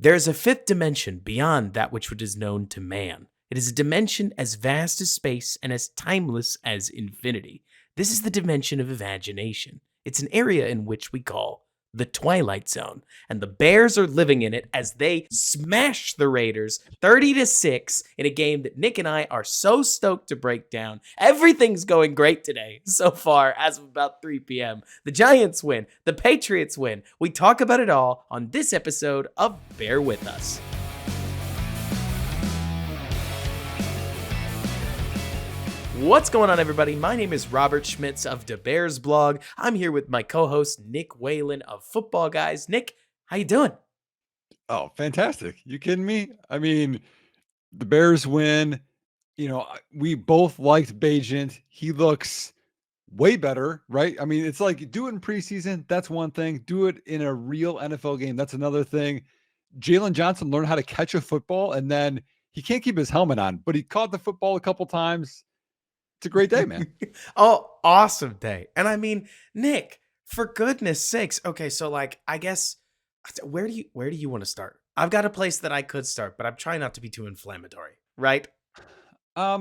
There is a fifth dimension beyond that which is known to man. It is a dimension as vast as space and as timeless as infinity. This is the dimension of imagination. It's an area in which we call the Twilight Zone, and the Bears are living in it as they smash the Raiders 30-6 in a game that Nick and I are so stoked to break down. Everything's going great today so far as of about 3 p.m. The Giants win, the Patriots win. We talk about it all on this episode of Bear With Us. What's going on, everybody? My name is Robert Schmitz of the Bears blog. I'm here with my co-host Nick Whalen of Football Guys. Nick, how you doing? Oh, fantastic. You kidding me? I mean, the Bears win. We both liked Bajent. He looks way better, right? I mean, it's like do it in preseason. That's one thing. Do it in a real NFL game. That's another thing. Jalen Johnson learned how to catch a football, and then he can't keep his helmet on, but he caught the football a couple times. It's a great day, man. Oh, awesome day. And I mean, Nick, for goodness sakes. Okay, so I guess where do you want to start? I've got a place that I could start, but I'm trying not to be too inflammatory, right? I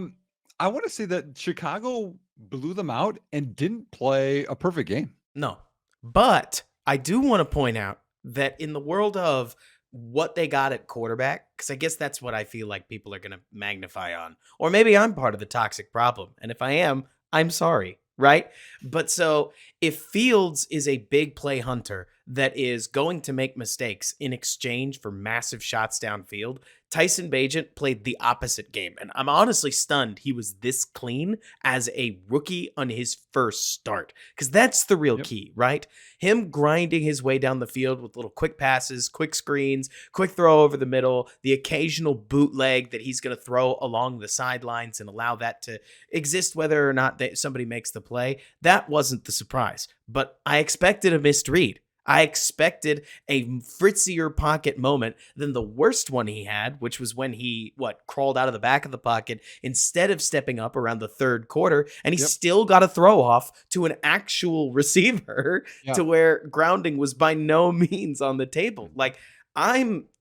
want to say that Chicago blew them out and didn't play a perfect game. No. But I do want to point out that in the world of what they got at quarterback, because I guess that's what I feel like people are going to magnify on. Or maybe I'm part of the toxic problem. And if I am, I'm sorry, right? But so if Fields is a big play hunter that is going to make mistakes in exchange for massive shots downfield, Tyson Bagent played the opposite game. And I'm honestly stunned he was this clean as a rookie on his first start, because that's the real key, right? Him grinding his way down the field with little quick passes, quick screens, quick throw over the middle, the occasional bootleg that he's going to throw along the sidelines and allow that to exist whether or not somebody makes the play. That wasn't the surprise, but I expected a missed read. I expected a fritzier pocket moment than the worst one he had, which was when he, crawled out of the back of the pocket instead of stepping up around the third quarter, and he still got a throw off to an actual receiver to where grounding was by no means on the table.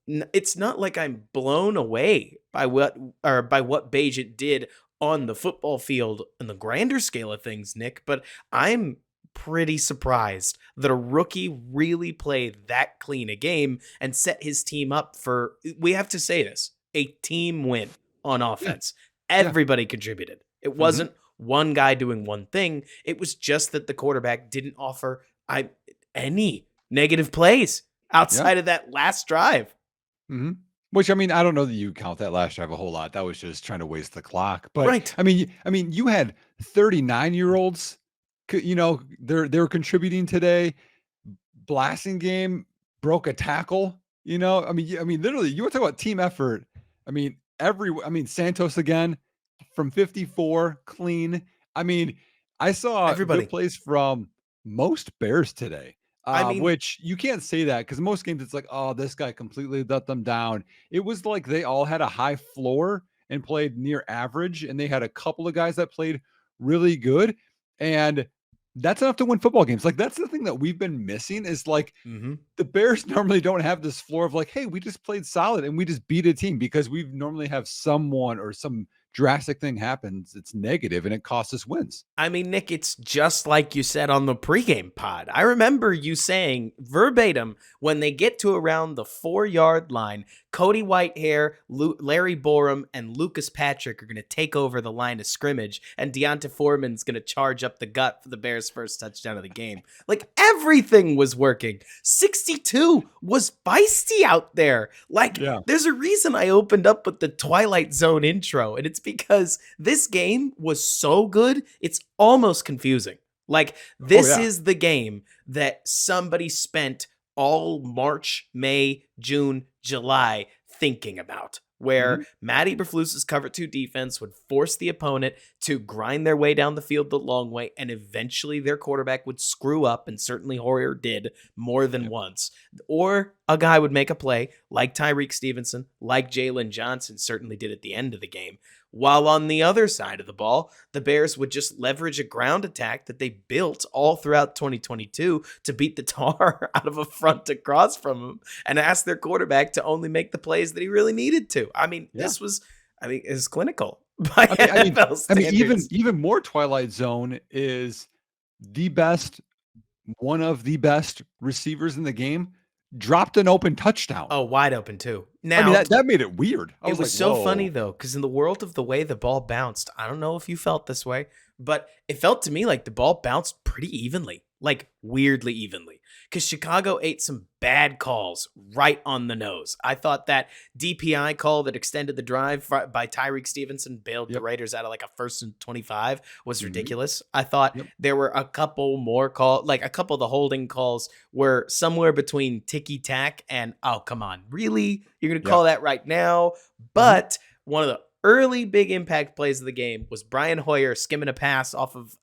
It's not like I'm blown away by what Bagent did on the football field in the grander scale of things, Nick, but I'm pretty surprised that a rookie really played that clean a game and set his team up for, we have to say this, a team win on offense. Everybody contributed. It wasn't one guy doing one thing. It was just that the quarterback didn't offer any negative plays outside of that last drive. Which, I mean, I don't know that you count that last drive a whole lot. That was just trying to waste the clock. But I mean, you had 39-year-olds. They're contributing today. Blasting game broke a tackle. Literally, you want to talk about team effort. Santos again from 54 clean. I saw everybody good plays from most Bears today. Which you can't say that because most games it's like, oh, this guy completely let them down. It was like they all had a high floor and played near average, and they had a couple of guys that played really good. And that's enough to win football games. That's the thing that we've been missing is the Bears normally don't have this floor of hey, we just played solid and we just beat a team, because we normally have someone or some drastic thing happens. It's negative and it costs us wins. Nick, it's just like you said on the pregame pod. I remember you saying verbatim, when they get to around the 4-yard line, Cody Whitehair, Larry Borum, and Lucas Patrick are going to take over the line of scrimmage, and Deonta Foreman's going to charge up the gut for the Bears' first touchdown of the game. Everything was working. 62 was feisty out there. There's a reason I opened up with the Twilight Zone intro, and it's because this game was so good, it's almost confusing. This is the game that somebody spent all March, May, June, July thinking about, where Matt Eberflus's cover 2 defense would force the opponent to grind their way down the field the long way, and eventually their quarterback would screw up, and certainly Hoyer did more than once. Or a guy would make a play like Tyreek Stevenson, like Jalen Johnson certainly did at the end of the game. While on the other side of the ball, the Bears would just leverage a ground attack that they built all throughout 2022 to beat the tar out of a front across from them and ask their quarterback to only make the plays that he really needed to. I mean, Yeah. it's clinical by I mean, NFL standards. even more Twilight Zone is the best, one of the best receivers in the game dropped an open touchdown. Oh, wide open too. I mean, Now, that made it weird. I it was was like, so funny whoa. though, because in the world of the way the ball bounced, I don't know if you felt this way, but it felt to me like the ball bounced pretty evenly, like weirdly evenly, because Chicago ate some bad calls right on the nose. I thought that DPI call that extended the drive by Tyreek Stevenson bailed the Yep. Raiders out of like a 1st and 25 was Mhm. ridiculous. I thought Yep. there were a couple more like a couple of the holding calls were somewhere between ticky tack and, oh, come on, really? You're going to call that right now? But one of the early big impact plays of the game was Brian Hoyer skimming a pass off of,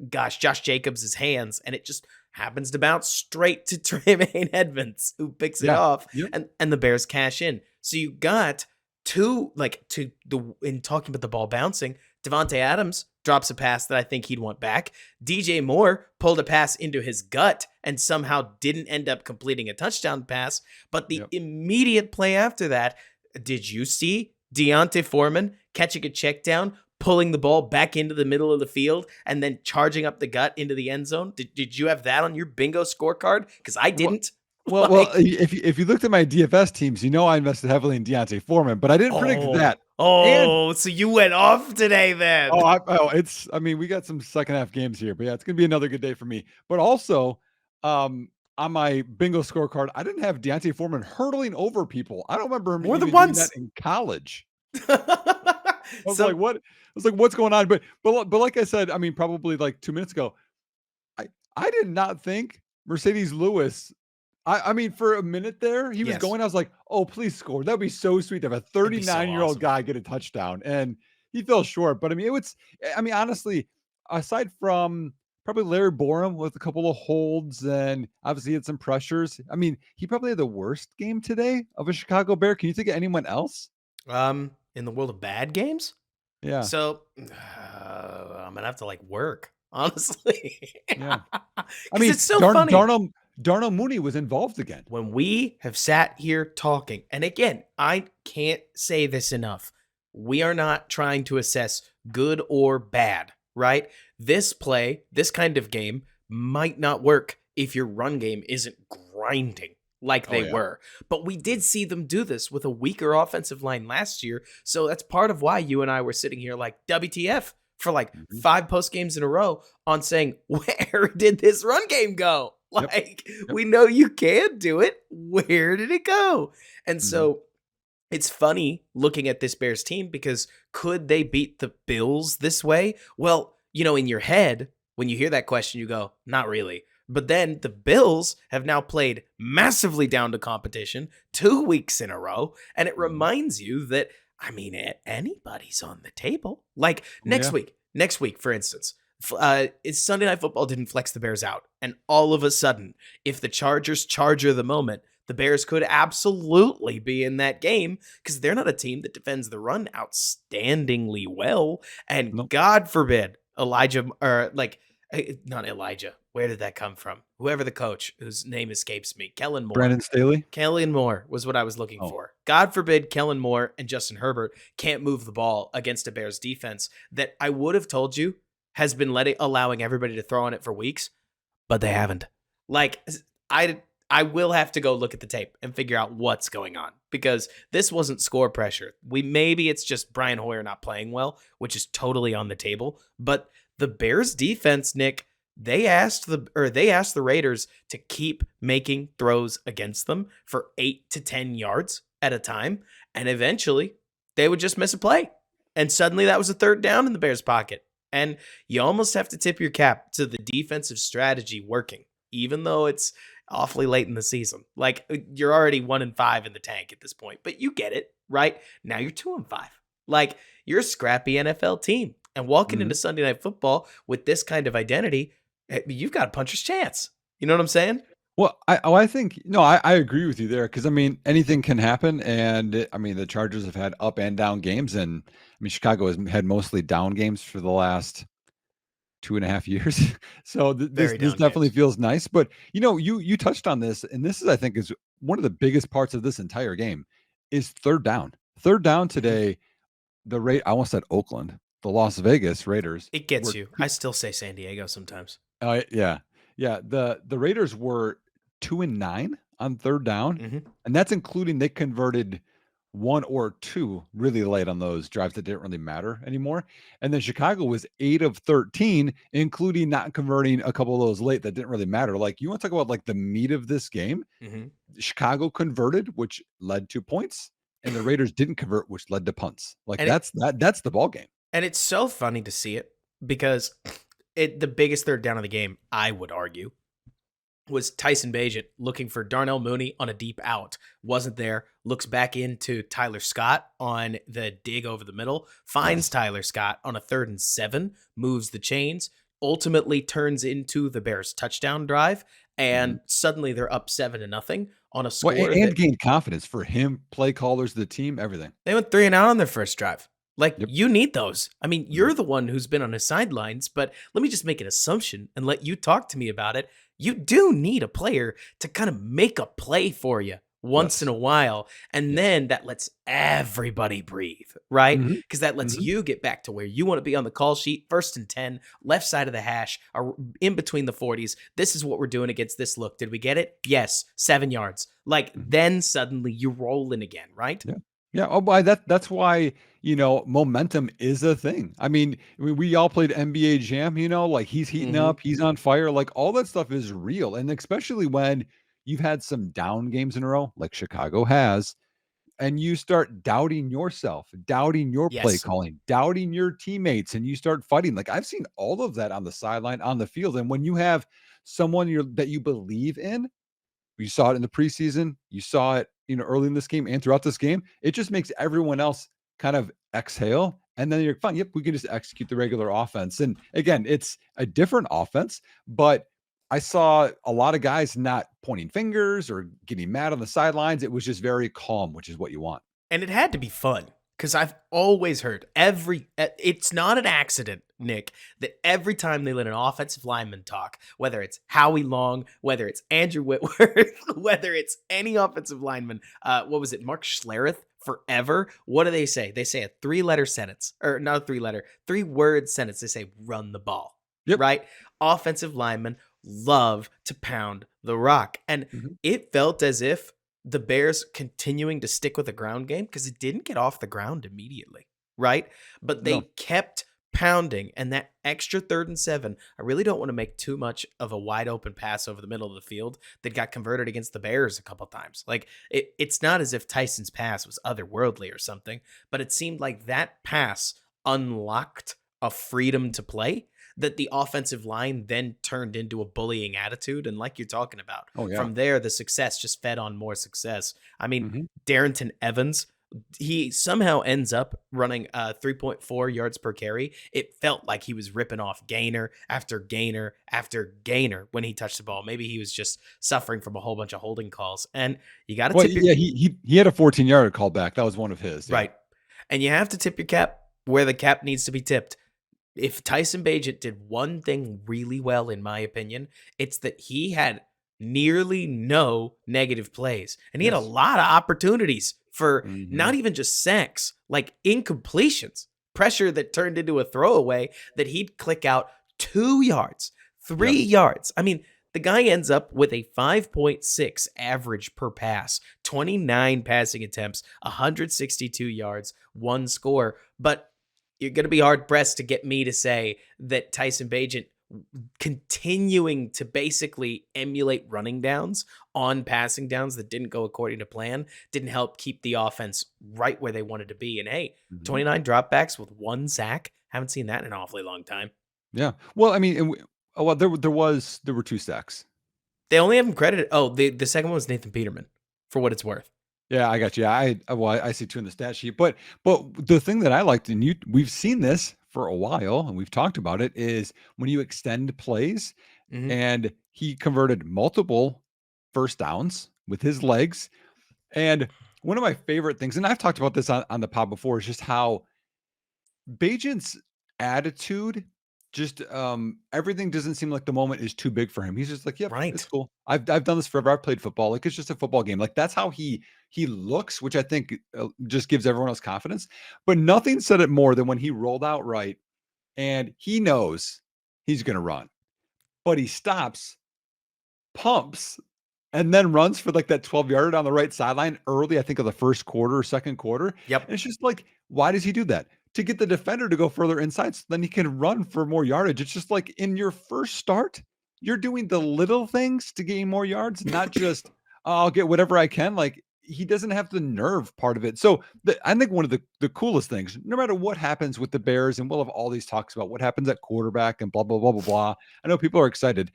Josh Jacobs' hands, and it just happens to bounce straight to Tremaine Edmonds, who picks it off, Yep. and the Bears cash in. So you got in talking about the ball bouncing, Devontae Adams drops a pass that I think he'd want back. DJ Moore pulled a pass into his gut and somehow didn't end up completing a touchdown pass. But the immediate play after that, did you see Deontay Foreman catching a check down, pulling the ball back into the middle of the field, and then charging up the gut into the end zone? Did you have that on your bingo scorecard? Because I didn't. Well, if you looked at my DFS teams, I invested heavily in Deontay Foreman, but I didn't predict that. So you went off today then. We got some second half games here, but yeah, it's gonna be another good day for me. But also, on my bingo scorecard, I didn't have Deontay Foreman hurtling over people. I don't remember him More than even doing once. that in college. I was like, what? I was like, what's going on? But like I said, probably like 2 minutes ago, I did not think Mercedes Lewis. For a minute there, he was going. I was like, "Oh, please score! That'd be so sweet to have a 39-year-old guy get a touchdown." And he fell short. But honestly, aside from probably Larry Borum with a couple of holds and obviously he had some pressures. He probably had the worst game today of a Chicago Bear. Can you think of anyone else? In the world of bad games? Yeah. So I'm gonna have to work, honestly. Yeah. It's so funny. Darnell Mooney was involved again. When we have sat here talking, and again, I can't say this enough. We are not trying to assess good or bad, right? This play, this kind of game might not work if your run game isn't grinding like they were. But we did see them do this with a weaker offensive line last year. So that's part of why you and I were sitting here like WTF for 5 post games in a row on saying, where did this run game go? We know you can do it. Where did it go? And so it's funny looking at this Bears team because could they beat the Bills this way? Well, in your head, when you hear that question, you go, not really. But then the Bills have now played massively down to competition 2 weeks in a row. And it reminds you that, anybody's on the table. Next week, for instance, it's Sunday Night Football didn't flex the Bears out. And all of a sudden, if the Chargers charger the moment, the Bears could absolutely be in that game because they're not a team that defends the run outstandingly well. And God forbid, not Elijah. Where did that come from? Whoever the coach, whose name escapes me, Kellen Moore. Brandon Staley? Kellen Moore was what I was looking for. God forbid Kellen Moore and Justin Herbert can't move the ball against a Bears defense that I would have told you has been allowing everybody to throw on it for weeks, but they haven't. I will have to go look at the tape and figure out what's going on because this wasn't score pressure. Maybe it's just Brian Hoyer not playing well, which is totally on the table. But the Bears defense, Nick, they asked the Raiders to keep making throws against them for 8 to 10 yards at a time, and eventually they would just miss a play, and suddenly that was a third down in the Bears' pocket. And you almost have to tip your cap to the defensive strategy working, even though it's awfully late in the season. You're already 1-5 in the tank at this point, but you get it, right? Now you're 2-5. You're a scrappy NFL team. And walking into Sunday Night Football with this kind of identity, you've got a puncher's chance. You know what I'm saying? Well, I think no, I agree with you there because I mean anything can happen, and I mean the Chargers have had up and down games, and I mean Chicago has had mostly down games for the last 2.5 years. So this Very this down definitely games. feels nice. But you touched on this, and this is I think is one of the biggest parts of this entire game is third down. Third down Mhm. today, I almost said Oakland, the Las Vegas Raiders It gets were you. I still say San Diego sometimes. Yeah. Yeah, the Raiders were 2 and 9 on third down, Mhm. and that's including they converted 1 or 2 really late on those drives that didn't really matter anymore, and then Chicago was 8 of 13, including not converting a couple of those late that didn't really matter. Like, you wanna talk about, like, the meat of this game? Mhm. Chicago converted, which led to points, and the Raiders didn't convert, which led to punts. Like, And it that's the ball game. and it's so funny to see it because the biggest third down of the game, I would argue, was Tyson Bagent looking for Darnell Mooney on a deep out. Wasn't there. Looks back into Tyler Scott on the dig over the middle. Finds Yes. Tyler Scott on a 3rd and 7. Moves the chains. Ultimately turns into the Bears' touchdown drive. Mhm. And suddenly they're up 7-0 on a Well, score and that gain confidence for him, play callers, the team, everything. they went 3 and out on their first drive. Like, Yep. you need those. I mean, Mhm. you're the one who's been on his sidelines, but let me just make an assumption and let you talk to me about it. You do need a player to kind of make a play for you once in Yes. a while. And Yes. then that lets everybody breathe, right? Mhm. Because that lets Mhm. you get back to where you want to be on the call sheet, 1st and 10, left side of the hash, or in between the 40s. This is what we're doing against this look. Did we get it? Yes. 7 yards. Like, Mhm. then suddenly you're rolling again, right? Yeah. Yeah. Oh, by that's why, momentum is a thing. I mean, we all played NBA Jam, like he's heating Hmm. up, he's on fire, like all that stuff is real. And especially when you've had some down games in a row, like Chicago has, and you start doubting yourself, doubting your play Yes. calling, doubting your teammates, and you start fighting. Like I've seen all of that on the sideline, on the field. And when you have someone that you believe in, you saw it in the preseason. You saw it, early in this game and throughout this game. It just makes everyone else kind of exhale. And then you're fine. Yep, we can just execute the regular offense. And again, it's a different offense, but I saw a lot of guys not pointing fingers or getting mad on the sidelines. It was just very calm, which is what you want. And it had to be fun because I've always heard it's not an accident, Nick, that every time they let an offensive lineman talk, whether it's Howie Long, whether it's Andrew Whitworth, whether it's any offensive lineman, what was it, Mark Schlereth? Forever, what do they say? They say a 3-letter sentence, or not a 3-letter, 3-word sentence. They say, run the ball, Yep. right? Offensive linemen love to pound the rock. And Mhm. it felt as if the Bears continuing to stick with the ground game because it didn't get off the ground immediately, right? But No. they kept pounding, and that extra 3rd and 7. I really don't want to make too much of a wide open pass over the middle of the field that got converted against the Bears a couple times. Like it's not as if Tyson's pass was otherworldly or something, but it seemed like that pass unlocked a freedom to play that the offensive line then turned into a bullying attitude. And like you're talking about, Oh yeah. from there, the success just fed on more success. I mean, Mhm. Darrington Evans, he somehow ends up running 3.4 yards per carry. It felt like he was ripping off gainer after gainer after gainer when he touched the ball. Maybe he was just suffering from a whole bunch of holding calls. And you got to Well, tip your yeah, he had a 14-yarder call back. That was one of his. Yeah. right. And you have to tip your cap where the cap needs to be tipped. If Tyson Bagent did one thing really well, in my opinion, it's that he had nearly no negative plays. And he had a Yes. lot of opportunities for Mhm. not even just sacks, like incompletions, pressure that turned into a throwaway that he'd click out 2 yards, three Yes. yards. I mean, the guy ends up with a 5.6 average per pass, 29 passing attempts, 162 yards, 1 score. But you're going to be hard pressed to get me to say that Tyson Bagent continuing to basically emulate running downs on passing downs that didn't go according to plan didn't help keep the offense right where they wanted to be. And hey, Mhm. 29 dropbacks with 1 sack. Haven't seen that in an awfully long time. Yeah. Well, I mean, well, there were 2 sacks. They only have him credited. Oh, the second one was Nathan Peterman, for what it's worth. Yeah, I got you. I see 2 in the stat sheet, but the thing that I liked, and we've seen this for a while, and we've talked about it, is when you extend plays, Hmm. and he converted multiple. first downs with his legs. And one of my favorite things, and I've talked about this on the pod before, is just how Bajent's attitude, just everything doesn't seem like the moment is too big for him. He's just like, "Yep, it's Right. cool. I've done this forever. I've played football. Like it's just a football game." Like that's how he looks, which I think just gives everyone else confidence. But nothing said it more than when he rolled out right and he knows he's going to run, but he stops, pumps, and then runs for like that 12-yarder down the right sideline early, I think of the first quarter or second quarter. Yep. And it's just like, why does he do that? To get the defender to go further inside so then he can run for more yardage. It's just like in your first start, you're doing the little things to gain more yards, not just, "Oh, I'll get whatever I can." Like he doesn't have the nerve part of it. So I think one of the coolest things, no matter what happens with the Bears, and we'll have all these talks about what happens at quarterback and blah, blah, blah, blah, blah. I know people are excited.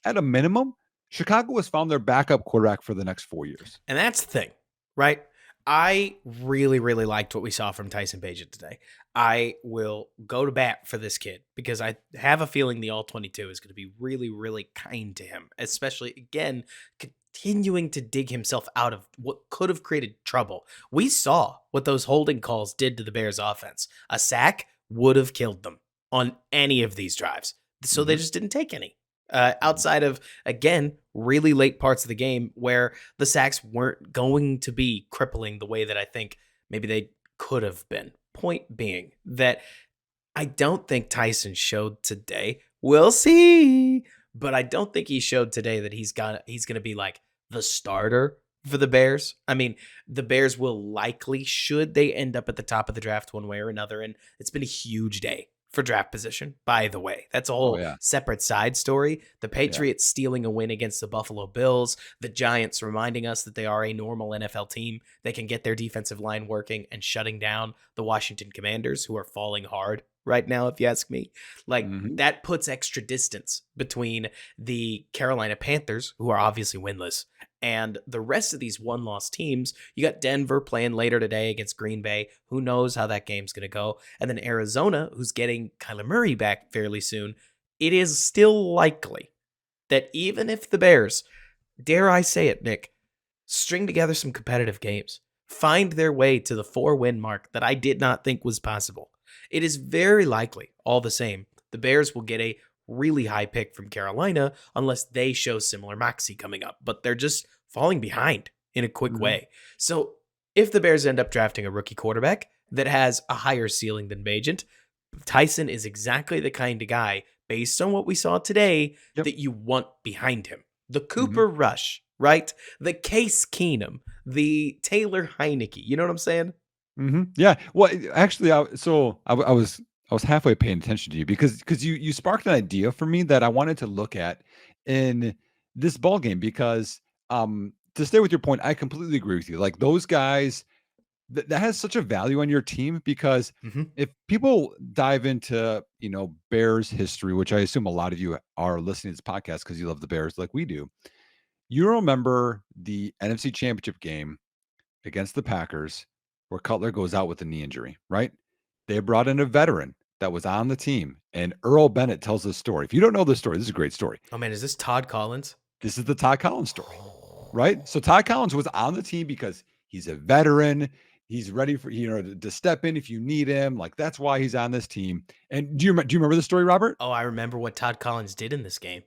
At a minimum, Chicago has found their backup quarterback for the next 4 years. And that's the thing, right? I really, really liked what we saw from Tyson Bagent today. I will go to bat for this kid because I have a feeling the All 22 is going to be really, really kind to him, especially, again, continuing to dig himself out of what could have created trouble. We saw what those holding calls did to the Bears offense. A sack would have killed them on any of these drives. So they Mhm. just didn't take any. Outside of, again, really late parts of the game where the sacks weren't going to be crippling the way that I think maybe they could have been. Point being that I don't think Tyson showed today. We'll see, but I don't think he showed today that he's going to be like the starter for the Bears. I mean, the Bears will likely, should they end up at the top of the draft one way or another, and it's been a huge day for draft position, by the way. That's a Oh, whole yeah. separate side story. The Yeah. Patriots stealing a win against the Buffalo Bills, the Giants reminding us that they are a normal NFL team. They can get their defensive line working and shutting down the Washington Commanders, who are falling hard right now, if you ask me. Like, Mhm. that puts extra distance between the Carolina Panthers, who are obviously winless, and the rest of these one-loss teams. You got Denver playing later today against Green Bay. Who knows how that game's going to go? And then Arizona, who's getting Kyler Murray back fairly soon. It is still likely that even if the Bears, dare I say it, Nick, string together some competitive games, find their way to the 4-win mark that I did not think was possible, it is very likely, all the same, the Bears will get a really high pick from Carolina unless they show similar moxie coming up. But they're just falling behind in a quick Mhm. way. So if the Bears end up drafting a rookie quarterback that has a higher ceiling than Bagent, Tyson is exactly the kind of guy, based on what we saw today, Yep. that you want behind him. The Mhm. Cooper Rush, right? The Case Keenum, the Taylor Heineke. You know what I'm saying? Mhm. Yeah. Well, actually, I was halfway paying attention to you because you sparked an idea for me that I wanted to look at in this ball game because to stay with your point, I completely agree with you. Like those guys that has such a value on your team because Mm-hmm. if people dive into Bears history, which I assume a lot of you are listening to this podcast because you love the Bears like we do, you remember the NFC Championship game against the Packers where Cutler goes out with a knee injury, right? They brought in a veteran that was on the team, and Earl Bennett tells this story. If you don't know this story, this is a great story. Oh man, is this Todd Collins? This is the Todd Collins story, right? So Todd Collins was on the team because he's a veteran. He's ready for to step in if you need him. Like that's why he's on this team. And do you remember the story, Robert? Oh, I remember what Todd Collins did in this game.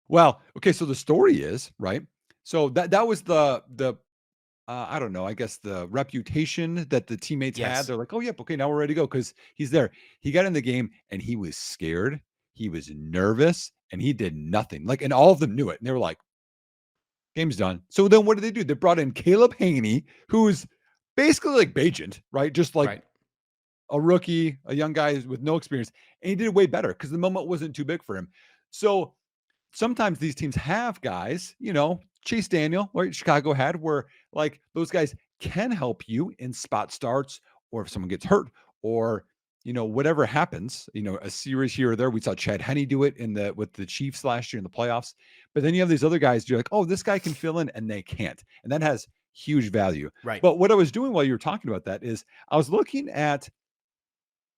Well, okay. So the story is right. So that was the I don't know, I guess the reputation that the teammates had. Yes. They're like, "Oh, yep, okay, now we're ready to go," because he's there. He got in the game and he was scared, he was nervous, and he did nothing. Like, and all of them knew it. And they were like, "Game's done." So then what did they do? They brought in Caleb Haney, who's basically like Bajent, right? Just like Right. a rookie, a young guy with no experience, and he did way better because the moment wasn't too big for him. So sometimes these teams have guys, Chase Daniel, right? Chicago had where like those guys can help you in spot starts or if someone gets hurt or whatever happens, a series here or there. We saw Chad Henne do it with the Chiefs last year in the playoffs. But then you have these other guys, you're like, oh, this guy can fill in and they can't. And that has huge value. Right. But what I was doing while you were talking about that is I was looking at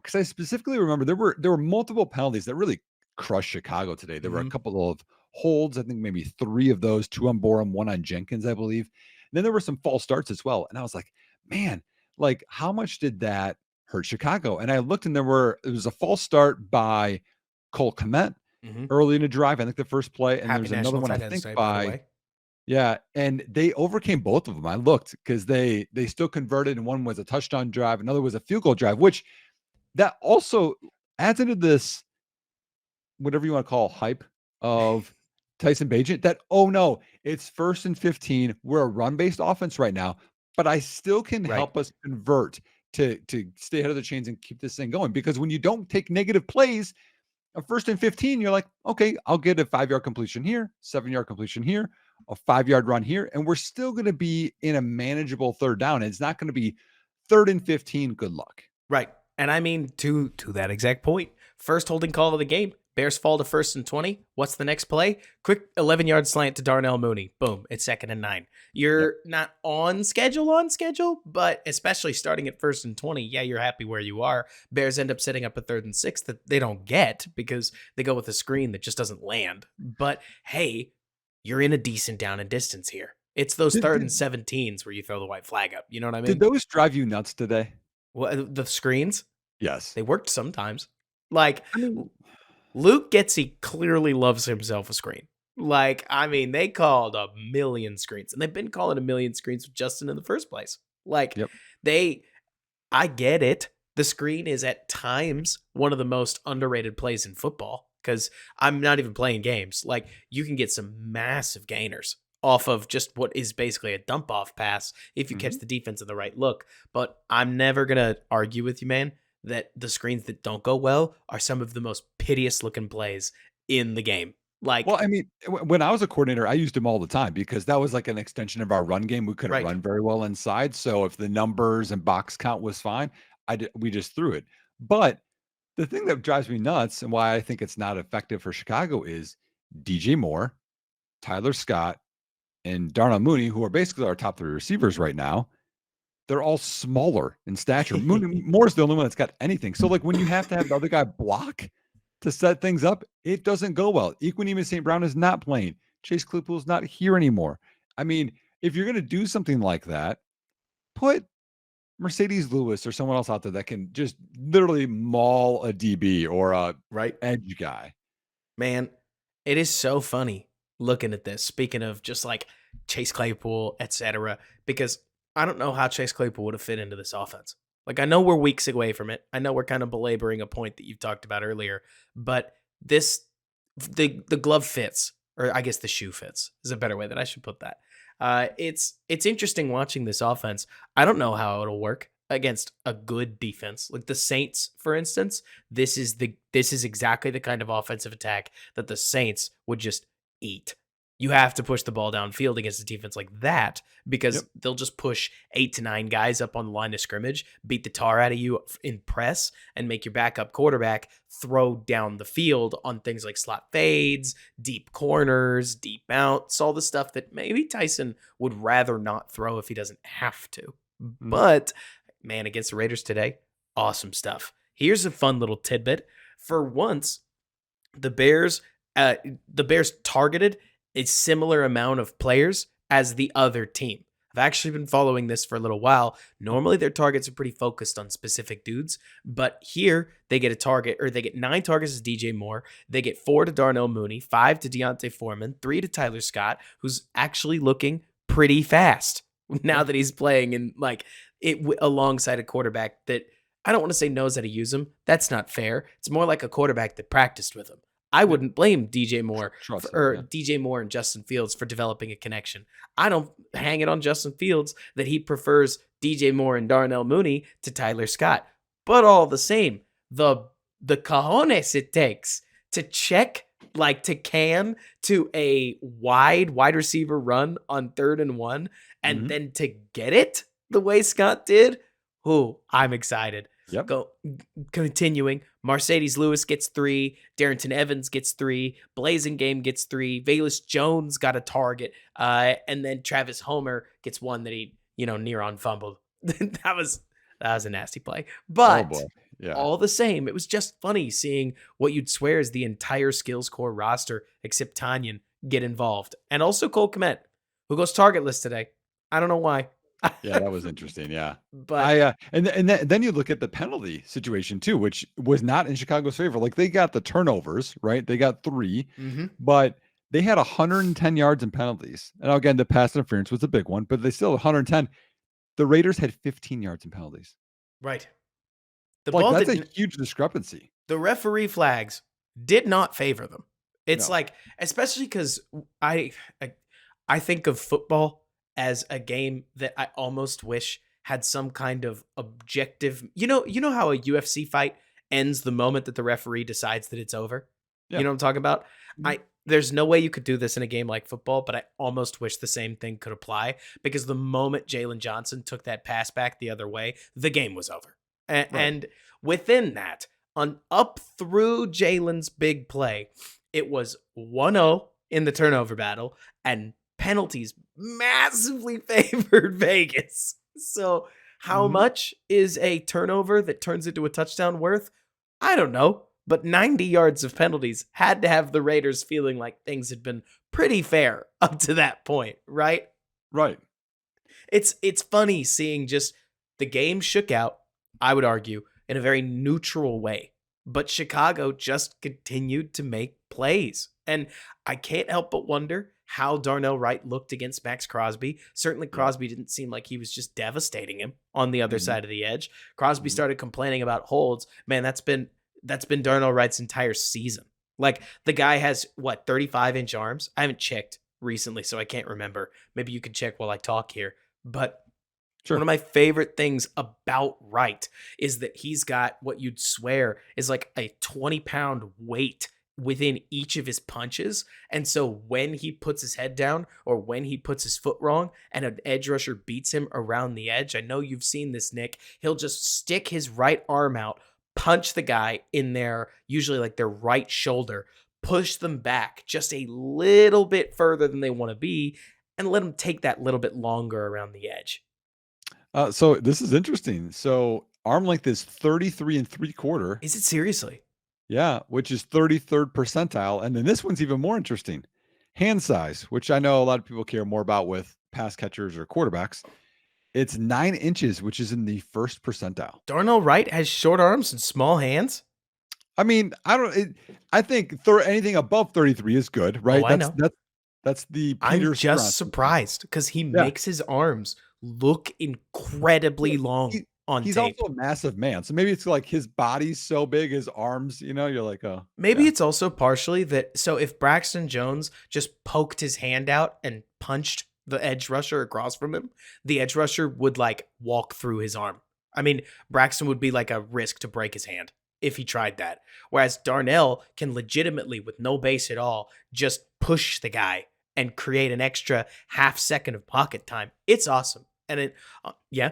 because I specifically remember there were multiple penalties that really crushed Chicago today. There were a Mm-hmm. couple of holds. I think maybe 3 of those, 2 on Borum, 1 on Jenkins, I believe. And then there were some false starts as well. And I was like, man, like how much did that hurt Chicago? And I looked and it was a false start by Cole Kmet Hmm. early in the drive. I think the first play. And Happy there's another National one, I Tight Ends think Day, by the by, way. yeah, and they overcame both of them. I looked because they still converted, and one was a touchdown drive, another was a field goal drive, which that also adds into this whatever you want to call hype of Tyson Bagent that, oh no, it's 1st and 15. We're a run-based offense right now, but I still can Right. help us convert to stay ahead of the chains and keep this thing going. Because when you don't take negative plays, a 1st and 15, you're like, okay, I'll get a 5-yard completion here, 7-yard completion here, a 5-yard run here, and we're still going to be in a manageable third down. It's not going to be 3rd and 15. Good luck. Right. And I mean, to that exact point, first holding call of the game, Bears fall to 1st and 20. What's the next play? Quick 11-yard slant to Darnell Mooney. Boom. It's 2nd and 9. Yep. You're not on schedule, but especially starting at 1st and 20, yeah, you're happy where you are. Bears end up setting up a 3rd and 6 that they don't get because they go with a screen that just doesn't land. But hey, you're in a decent down and distance here. It's those Did, 3rd and 17s where you throw the white flag up. You know what I did mean? those drive you nuts today? Well, the screens, Yes. they worked sometimes. Like, I mean, Luke Getzey clearly loves himself a screen. Like, I mean, they called a million screens, and they've been calling a million screens with Justin in the first place. Like, yep. I get it. The screen is at times one of the most underrated plays in football because I'm not even playing games. Like, you can get some massive gainers off of just what is basically a dump off pass if you catch Mhm. the defense in the right look. But I'm never going to argue with you, man, that the screens that don't go well are some of the most piteous looking plays in the game. Well, Like, I mean, when I was a coordinator, I used them all the time because that was like an extension of our run game. We couldn't right. run very well inside. So if the numbers and box count was fine, we just threw it. But the thing that drives me nuts and why I think it's not effective for Chicago is DJ Moore, Tyler Scott, and Darnell Mooney, who are basically our top 3 receivers right now. They're all smaller in stature. Moore's the only one that's got anything. So, like, when you have to have the other guy block to set things up, it doesn't go well. Equanimous St. Brown is not playing. Chase Claypool's not here anymore. I mean, if you're going to do something like that, put Mercedes Lewis or someone else out there that can just literally maul a DB or a Right. edge guy. Man, it is so funny looking at this. Speaking of just like Chase Claypool, etc., because I don't know how Chase Claypool would have fit into this offense. Like, I know we're weeks away from it. I know we're kind of belaboring a point that you've talked about earlier, but the glove fits, or I guess the shoe fits is a better way that I should put that. It's interesting watching this offense. I don't know how it'll work against a good defense like the Saints, for instance. This is exactly the kind of offensive attack that the Saints would just eat. You have to push the ball downfield against a defense like that because Yep. they'll just push 8 to 9 guys up on the line of scrimmage, beat the tar out of you in press, and make your backup quarterback throw down the field on things like slot fades, deep corners, deep outs, all the stuff that maybe Tyson would rather not throw if he doesn't have to. Mhm. But man, against the Raiders today, awesome stuff. Here's a fun little tidbit. For once, the Bears, the Bears targeted a similar amount of players as the other team. I've actually been following this for a little while. Normally, their targets are pretty focused on specific dudes, but here they get a target, or they get 9 targets as DJ Moore. They get 4 to Darnell Mooney, 5 to Deontay Foreman, 3 to Tyler Scott, who's actually looking pretty fast now Yeah. that he's playing in like alongside a quarterback that I don't want to say knows how to use him. That's not fair. It's more like a quarterback that practiced with him. I Yep. wouldn't blame DJ Moore Trust him. or Yeah. DJ Moore and Justin Fields for developing a connection. I don't hang it on Justin Fields that he prefers DJ Moore and Darnell Mooney to Tyler Scott. But all the same, the cojones it takes to check like to a wide receiver run on 3rd and 1 and Mhm. then to get it the way Scott did. Ooh, I'm excited. Yep. Go continuing. Mercedes Lewis gets 3. Darrington Evans gets 3. Blazing Game gets 3. Valus Jones got a target. And then Travis Homer gets one that he, near on fumbled. that was a nasty play. Oh But boy. Yeah. all the same, it was just funny seeing what you'd swear is the entire skills core roster, except Tanyan, get involved. And also Cole Kmet, who goes targetless today. I don't know why. Yeah, that was interesting. Yeah. But Then you look at the penalty situation too, which was not in Chicago's favor. Like they got the turnovers, right? They got 3, mhm, but they had 110 yards in penalties. And again, the pass interference was a big one, but they still had 110. The Raiders had 15 yards in penalties. right. The Like ball that's a didn't huge discrepancy. the referee flags did not favor them. It's No. like, especially because I I think of football as a game that I almost wish had some kind of objective. You know how a UFC fight ends the moment that the referee decides that it's over. You Yeah. know what I'm talking about? Mhm. I There's no way you could do this in a game like football, but I almost wish the same thing could apply because the moment Jalen Johnson took that pass back the other way, the game was over. Right. And within that, on up through Jalen's big play, it was 1-0 in the turnover battle, and penalties massively favored Vegas. So, how Mhm. much is a turnover that turns into a touchdown worth? I don't know. But 90 yards of penalties had to have the Raiders feeling like things had been pretty fair up to that point, right? Right. It's funny seeing just the game shook out, I would argue, in a very neutral way. But Chicago just continued to make plays. And I can't help but wonder how Darnell Wright looked against Max Crosby. Certainly Yeah. Crosby didn't seem like he was just devastating him on the other Mhm. side of the edge. Crosby Mhm. started complaining about holds. Man, that's been Darnell Wright's entire season. Like the guy has what, 35-inch arms? I haven't checked recently, so I can't remember. Maybe you can check while I talk here. But one Sure. of my favorite things about Wright is that he's got what you'd swear is like a 20-pound weight within each of his punches. And so when he puts his head down or when he puts his foot wrong and an edge rusher beats him around the edge, I know you've seen this, Nick, he'll just stick his right arm out, punch the guy in their, usually like their right shoulder, push them back just a little bit further than they want to be, and let them take that little bit longer around the edge. So this is interesting. So arm length is 33 and 3/4. Is it seriously? Yeah, which is 33rd percentile. And then this one's even more interesting. Hand size, which I know a lot of people care more about with pass catchers or quarterbacks. It's 9 inches, which is in the first percentile. Darnell Wright has short arms and small hands? I mean, I think anything above 33 is good, Oh, right? I know. That's the I'm Peter just Skoronski thing. surprised because he Yeah. makes his arms look incredibly Well, long he on he's tape. also a massive man. So maybe it's like his body's so big, his arms, you're like, oh, Maybe yeah. it's also partially that, so if Braxton Jones just poked his hand out and punched the edge rusher across from him, the edge rusher would like walk through his arm. I mean, Braxton would be like a risk to break his hand if he tried that. Whereas Darnell can legitimately, with no base at all, just push the guy and create an extra half second of pocket time. It's awesome. And yeah,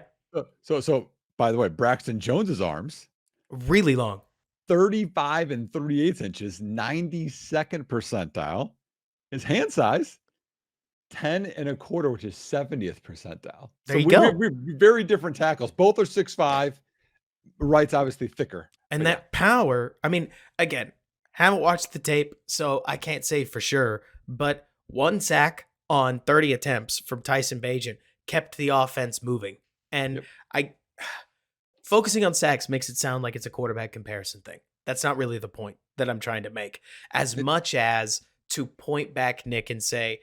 So by the way, Braxton Jones's arms, really long. 35 and 3/8 inches, 92nd percentile. His hand size, 10 and a quarter, which is 70th percentile. There So you we go. very different tackles. Both are 6'5". Wright's obviously thicker, And but yeah. that power, I mean, again, haven't watched the tape, so I can't say for sure, but one sack on 30 attempts from Tyson Bagent kept the offense moving. And Yep. I focusing on sacks makes it sound like it's a quarterback comparison thing. That's not really the point that I'm trying to make, as It much as to point back, Nick, and say,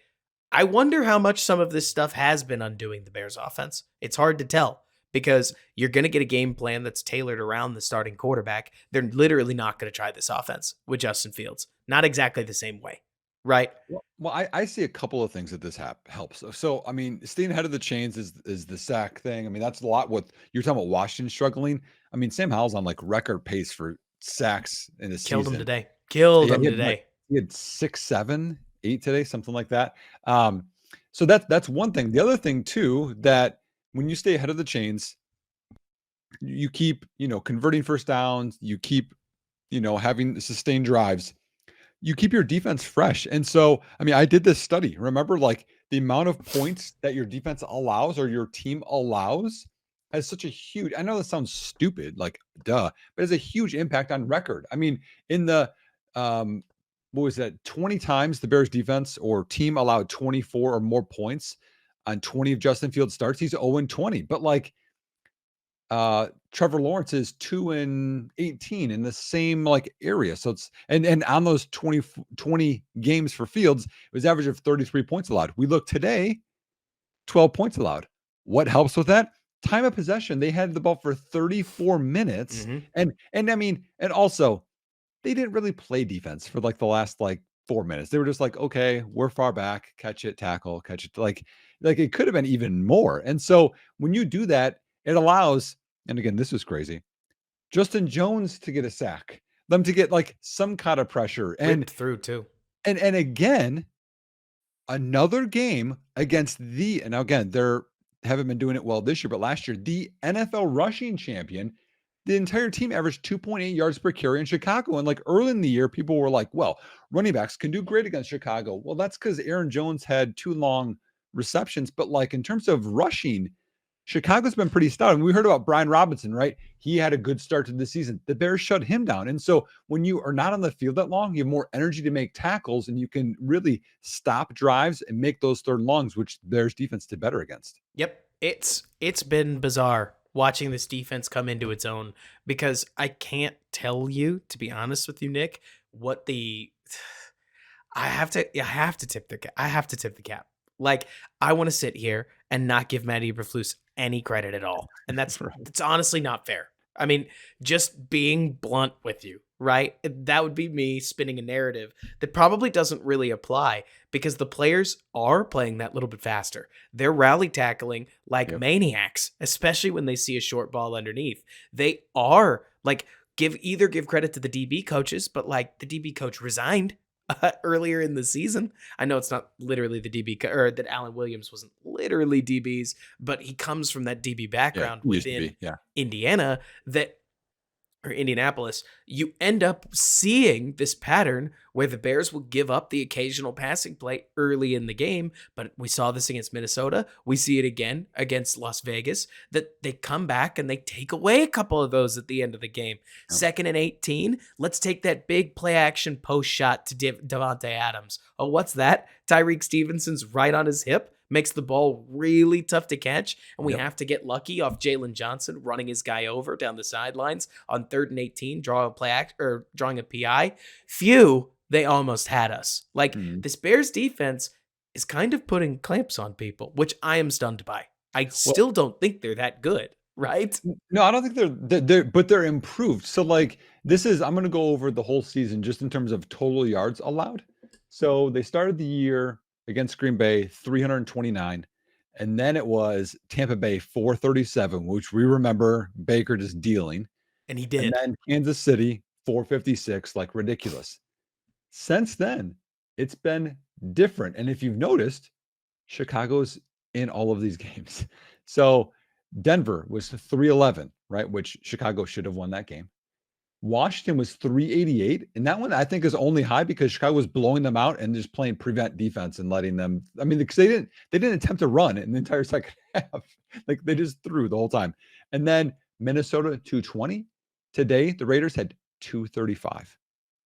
I wonder how much some of this stuff has been undoing the Bears offense. It's hard to tell because you're going to get a game plan that's tailored around the starting quarterback. They're literally not going to try this offense with Justin Fields. Not exactly the same way, right? well, I see a couple of things that this helps. So, I mean, staying ahead of the chains is the sack thing. I mean, that's a lot what you're talking about Washington struggling. I mean, Sam Howell's on like record pace for sacks in the Killed him season. today. Killed Yeah, him today. he had 6, 7, 8 today, something like that. Um, so that's one thing. The other thing too, that when you stay ahead of the chains, you keep, converting first downs, you keep, having sustained drives, you keep your defense fresh. And so, I mean, I did this study. Remember, like the amount of points that your defense allows or your team allows has such a huge, I know that sounds stupid, like duh, but has a huge impact on record. I mean, in the what was that, 20 times the Bears defense or team allowed 24 or more points on 20 of Justin Fields starts, he's 0-20. But like Trevor Lawrence is 2-18 in the same like area. So it's and on those 20 games for Fields, it was average of 33 points allowed. We look today, 12 points allowed. What helps with that? Time of possession. They had the ball for 34 minutes. Mm-hmm. And I mean, and also they didn't really play defense for like the last like 4 minutes. They were just like, okay, we're far back, catch it, tackle, catch it. Like it could have been even more. And so when you do that, it allows, and again, this is crazy, Justin Jones to get a sack, them to get like some kind of pressure. Ripped through too. And again, another game against the, and now again, they're haven't been doing it well this year, but last year, the NFL rushing champion, the entire team averaged 2.8 yards per carry in Chicago. And like early in the year, people were like, well, running backs can do great against Chicago. Well, that's because Aaron Jones had 2 long receptions. But like in terms of rushing, Chicago's been pretty stout. And we heard about Brian Robinson, right? He had a good start to the season. The Bears shut him down. And so when you are not on the field that long, you have more energy to make tackles and you can really stop drives and make those third longs, which the Bears defense did better against. Yep. It's been bizarre watching this defense come into its own, because I can't tell you, to be honest with you, Nick, what the I have to tip the cap. Like, I want to sit here and not give Matt Eberflus any credit at all. And that's Right. it's honestly not fair. I mean, just being blunt with you, right? That would be me spinning a narrative that probably doesn't really apply, because the players are playing that little bit faster. They're rally tackling like Yep. maniacs, especially when they see a short ball underneath. They are like, give credit to the DB coaches, but like the DB coach resigned earlier in the season. I know it's not literally the or that Alan Williams wasn't literally DBs, but he comes from that DB Yeah. background Used to within be. Yeah. Indiana, that or Indianapolis. You end up seeing this pattern where the Bears will give up the occasional passing play early in the game, but we saw this against Minnesota. We see it again against Las Vegas, that they come back and they take away a couple of those at the end of the game. Yep. 2nd and 18, let's take that big play action post shot to Devontae Adams. Oh, what's that? Tyreek Stevenson's right on his hip. Makes the ball really tough to catch, and we Yep. have to get lucky off Jalen Johnson running his guy over down the sidelines on 3rd and 18, drawing a PI. Phew, they almost had us. Like, Mhm. this Bears defense is kind of putting clamps on people, which I am stunned by. I Well, still don't think they're that good, right? no, I don't think but they're improved. So like this is, I'm going to go over the whole season just in terms of total yards allowed. So they started the year against Green Bay 329, and then it was Tampa Bay 437, which we remember Baker just dealing, And he and did. then Kansas City 456, like ridiculous. Since then, it's been different. And if you've noticed, Chicago's in all of these games. So Denver was 311, right? Which Chicago should have won that game. Washington was 388. And that one I think is only high because Chicago was blowing them out and just playing prevent defense and letting them. I mean, because they didn't attempt to run in the entire second half. Like they just threw the whole time. And then Minnesota 220. Today, the Raiders had 235.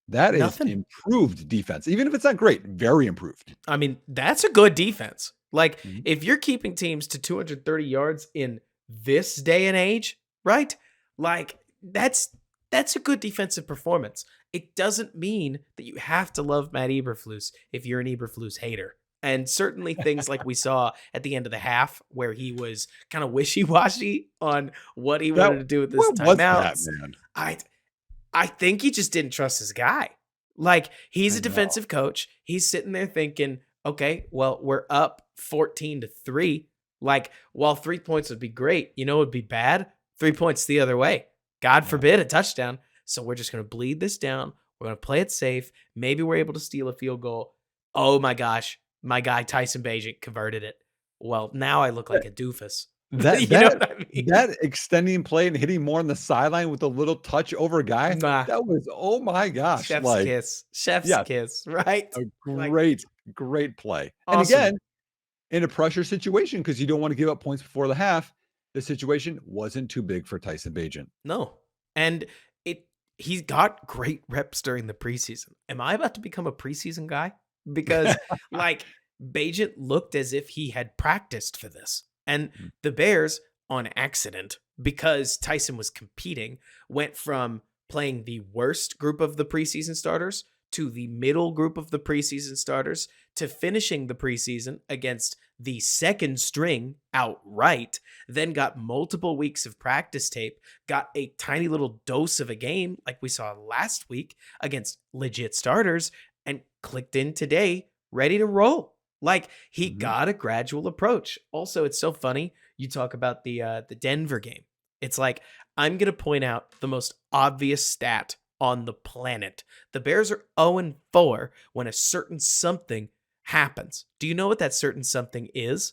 That is Nothing. improved defense. Even if it's not great, very improved. I mean, that's a good defense. Like, Mhm. if you're keeping teams to 230 yards in this day and age, right? Like, that's a good defensive performance. It doesn't mean that you have to love Matt Eberflus if you're an Eberflus hater. And certainly things like we saw at the end of the half, where he was kind of wishy-washy on what he wanted to do with his What was that, timeouts. man? I think he just didn't trust his guy. Like, he's I a know. defensive coach. He's sitting there thinking, okay, well, we're up 14-3. Like, while 3 points would be great, it would be bad. 3 points the other way. God Yeah. forbid a touchdown. So we're just going to bleed this down. We're going to play it safe. Maybe we're able to steal a field goal. Oh my gosh, my guy Tyson Bagent converted it. Well, now I look like a doofus. That You know that what I mean? that extending play and hitting more on the sideline with a little touch over a guy, Nah, that was, oh my gosh, chef's like, kiss. Chef's yes, kiss, right? a Like, great play. And awesome. again, in a pressure situation, because you don't want to give up points before the half, the situation wasn't too big for Tyson Bagent. No. And it he's got great reps during the preseason. Am I about to become a preseason guy? Because like Bajent looked as if he had practiced for this. And the Bears, on accident, because Tyson was competing, went from playing the worst group of the preseason starters to the middle group of the preseason starters to finishing the preseason against the second string outright, then got multiple weeks of practice tape, got a tiny little dose of a game like we saw last week against legit starters, and clicked in today, ready to roll. Like he got a gradual approach. Also, it's so funny. You talk about the Denver game. It's like I'm gonna point out the most obvious stat on the planet. The Bears are 0-4 when a certain something happens. Do you know what that certain something is?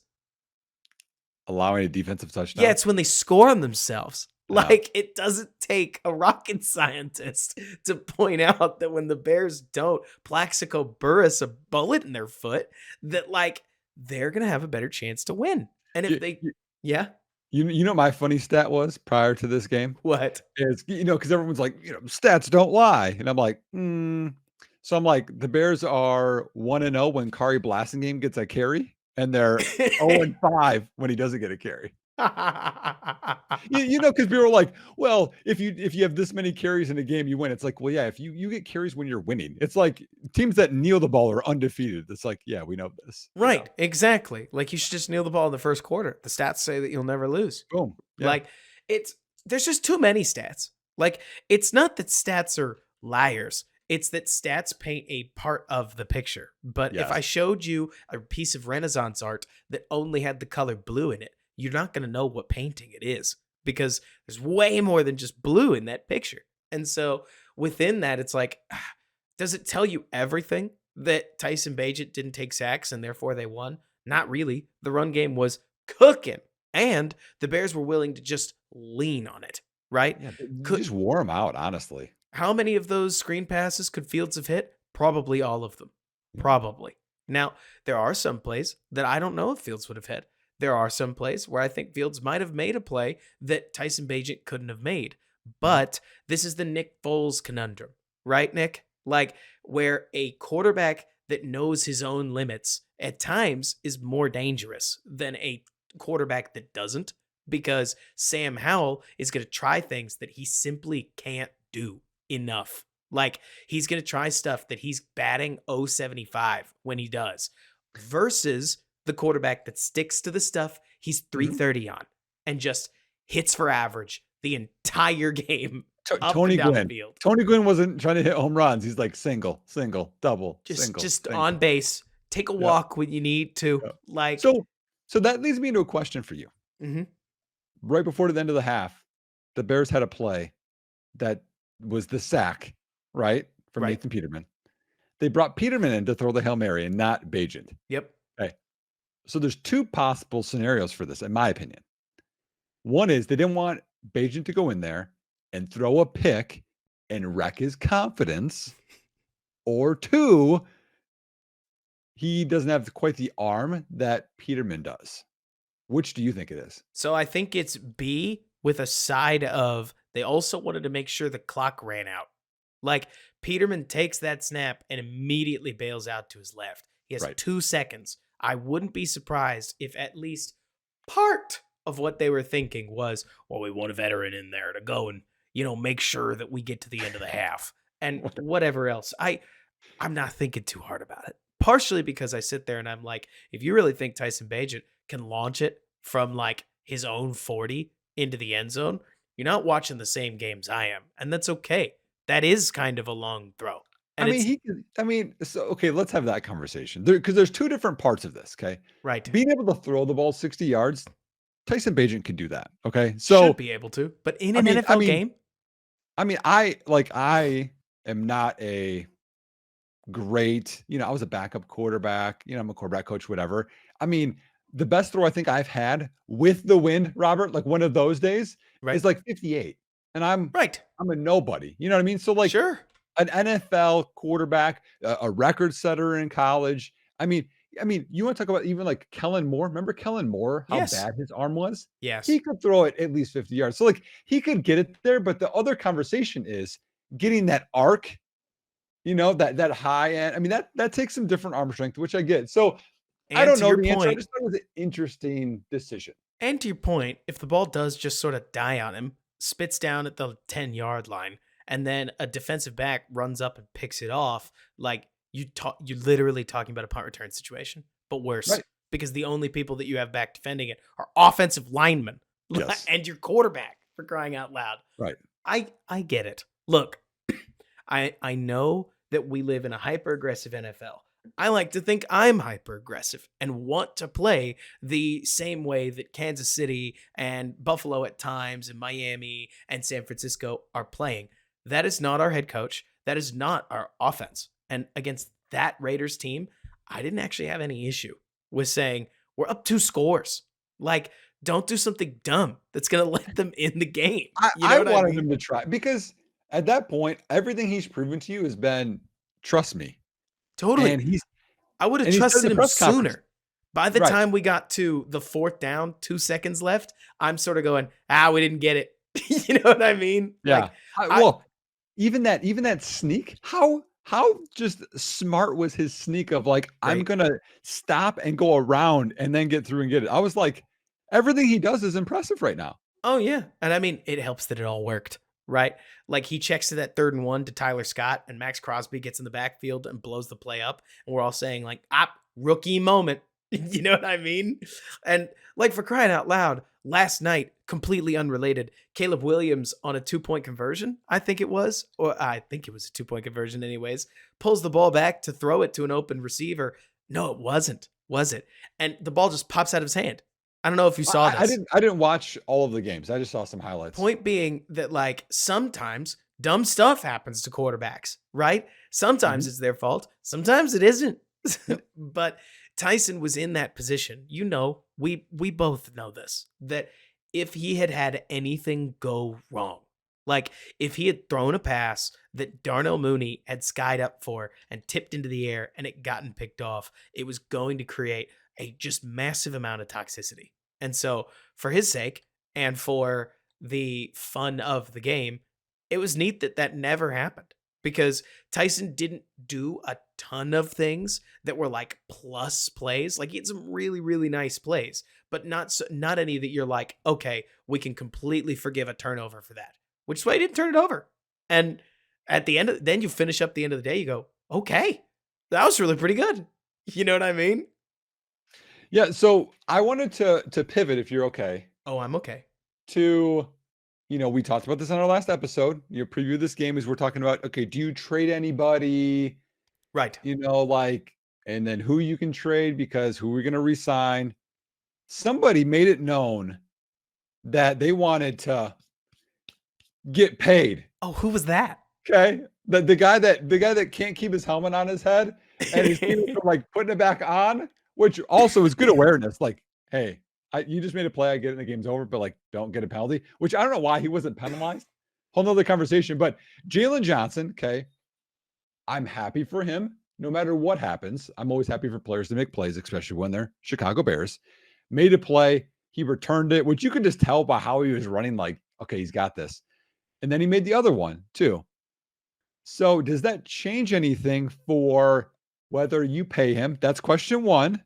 Allowing a defensive touchdown. Yeah, it's when they score on themselves. Yeah. Like, it doesn't take a rocket scientist to point out that when the Bears don't Plaxico Burress a bullet in their foot, that like they're gonna have a better chance to win. And if they, yeah, You know what my funny stat was prior to this game? what? Is, because everyone's like, stats don't lie. And I'm like, So I'm like, the Bears are 1-0 when Kari Blasingame gets a carry, and they're 0-5 when he doesn't get a carry. Because people are like, well, if you have this many carries in a game, you win. It's like, well, yeah, if you get carries when you're winning, it's like teams that kneel the ball are undefeated. It's like, yeah, we know this. Right, exactly. Like you should just kneel the ball in the first quarter. The stats say that you'll never lose. Boom. Yeah. Like there's just too many stats. Like it's not that stats are liars. It's that stats paint a part of the picture. But if I showed you a piece of Renaissance art that only had the color blue in it, you're not going to know what painting it is because there's way more than just blue in that picture. And so within that, it's like, does it tell you everything that Tyson Bagent didn't take sacks and therefore they won? Not really. The run game was cooking and the Bears were willing to just lean on it, right? Yeah, just wore them out, honestly. How many of those screen passes could Fields have hit? Probably all of them. Probably. Now, there are some plays that I don't know if Fields would have hit. There are some plays where I think Fields might have made a play that Tyson Bagent couldn't have made. But this is the Nick Foles conundrum, right, Nick? Like where a quarterback that knows his own limits at times is more dangerous than a quarterback that doesn't, because Sam Howell is going to try things that he simply can't do enough. Like he's going to try stuff that he's batting 075 when he does versus the quarterback that sticks to the stuff he's 330 on and just hits for average the entire game. Tony Gwynn. Tony Gwynn wasn't trying to hit home runs. He's like single, double, single. On base. Take a walk when you need to. Yeah. Like so that leads me into a question for you. Mm-hmm. Right before the end of the half, the Bears had a play that was the sack, right, from Nathan Peterman. They brought Peterman in to throw the Hail Mary and not Bagent. Yep. Okay. So there's two possible scenarios for this, in my opinion. One is they didn't want Bagent to go in there and throw a pick and wreck his confidence. Or two, he doesn't have quite the arm that Peterman does. Which do you think it is? So I think it's B with a side of they also wanted to make sure the clock ran out. Like Peterman takes that snap and immediately bails out to his left. He has 2 seconds. I wouldn't be surprised if at least part of what they were thinking was, well, we want a veteran in there to go and, make sure that we get to the end of the half and whatever else. I'm not thinking too hard about it. Partially because I sit there and I'm like, if you really think Tyson Bagent can launch it from like his own 40 into the end zone, you're not watching the same games I am. And that's okay. That is kind of a long throw. And okay, let's have that conversation. Because there's two different parts of this, okay? Right. Being able to throw the ball 60 yards, Tyson Bagent can do that, okay? So should be able to. But in an NFL game? I am not a great, I was a backup quarterback, I'm a quarterback coach, whatever. The best throw I think I've had with the wind, Robert, like one of those days, is like 58. And I'm a nobody. You know what I mean? So like sure. An NFL quarterback, a record setter in college. I mean, you want to talk about even like Kellen Moore? Remember Kellen Moore, how Yes. bad his arm was? Yes. He could throw it at least 50 yards. So like he could get it there, but the other conversation is getting that arc, that high end. I mean, that takes some different arm strength, which I get. So I And don't to know your the answer. I point, just thought it was an interesting decision. And to your point, if the ball does just sort of die on him, spits down at the 10-yard line, and then a defensive back runs up and picks it off, like you're literally talking about a punt return situation, but worse Right. because the only people that you have back defending it are offensive linemen Yes. and your quarterback, for crying out loud. Right. I get it. Look, I know that we live in a hyper aggressive NFL. I like to think I'm hyper aggressive and want to play the same way that Kansas City and Buffalo at times and Miami and San Francisco are playing. That is not our head coach. That is not our offense. And against that Raiders team, I didn't actually have any issue with saying we're up 2 scores. Like, don't do something dumb that's going to let them in the game. You know I what I wanted mean? him to try because at that point, everything he's proven to you has been trust me. Totally. And he's I would have and he said in trusted the him press conference. sooner. By the Right. time we got to the 4th down, 2 seconds left, I'm sort of going, we didn't get it. You know what I mean? Yeah. Like, I Well, even that sneak, how just smart was his sneak of like, I'm right. gonna stop and go around and then get through and get it. I was like, everything he does is impressive right now. Oh, yeah. And I mean, it helps that it all worked, right? Like he checks to that 3rd and 1 to Tyler Scott, and Max Crosby gets in the backfield and blows the play up. And we're all saying, like, rookie moment. You know what I mean? And like for crying out loud, last night, completely unrelated, Caleb Williams on a 2-point conversion, I think it was, or I think it was a 2-point conversion anyways, pulls the ball back to throw it to an open receiver. No, it wasn't, was it? And the ball just pops out of his hand. I don't know if you saw I this. didn't watch all of the games. I just saw some highlights. Point being that like sometimes dumb stuff happens to quarterbacks, right? Sometimes Mhm. it's their fault. Sometimes it isn't. Yep. But Tyson was in that position. You know, we both know this, that if he had had anything go wrong, like if he had thrown a pass that Darnell Mooney had skied up for and tipped into the air and it gotten picked off, it was going to create a just massive amount of toxicity. And so, for his sake and for the fun of the game, it was neat that that never happened because Tyson didn't do a ton of things that were like plus plays. Like he had some really really nice plays, but not any that you're like, okay, we can completely forgive a turnover for that. Which is why he didn't turn it over. And at the end of then you finish up the end of the day, you go, okay, that was really pretty good. You know what I mean? Yeah, so I wanted to pivot, if you're okay, Oh, I'm okay. to we talked about this on our last episode. Preview this game as we're talking about, okay, do you trade anybody? Right. Like, and then who you can trade because who we're going to resign. Somebody made it known that they wanted to get paid. Oh, who was that? Okay. The guy that can't keep his helmet on his head and he's keeping from like putting it back on, which also is good awareness. Like, hey, you just made a play. I get it. The game's over, but like, don't get a penalty, which I don't know why he wasn't penalized. Whole nother conversation. But Jalen Johnson, okay, I'm happy for him. No matter what happens, I'm always happy for players to make plays, especially when they're Chicago Bears. Made a play. He returned it, which you could just tell by how he was running. Like, okay, he's got this. And then he made the other one too. So does that change anything for whether you pay him? That's question one.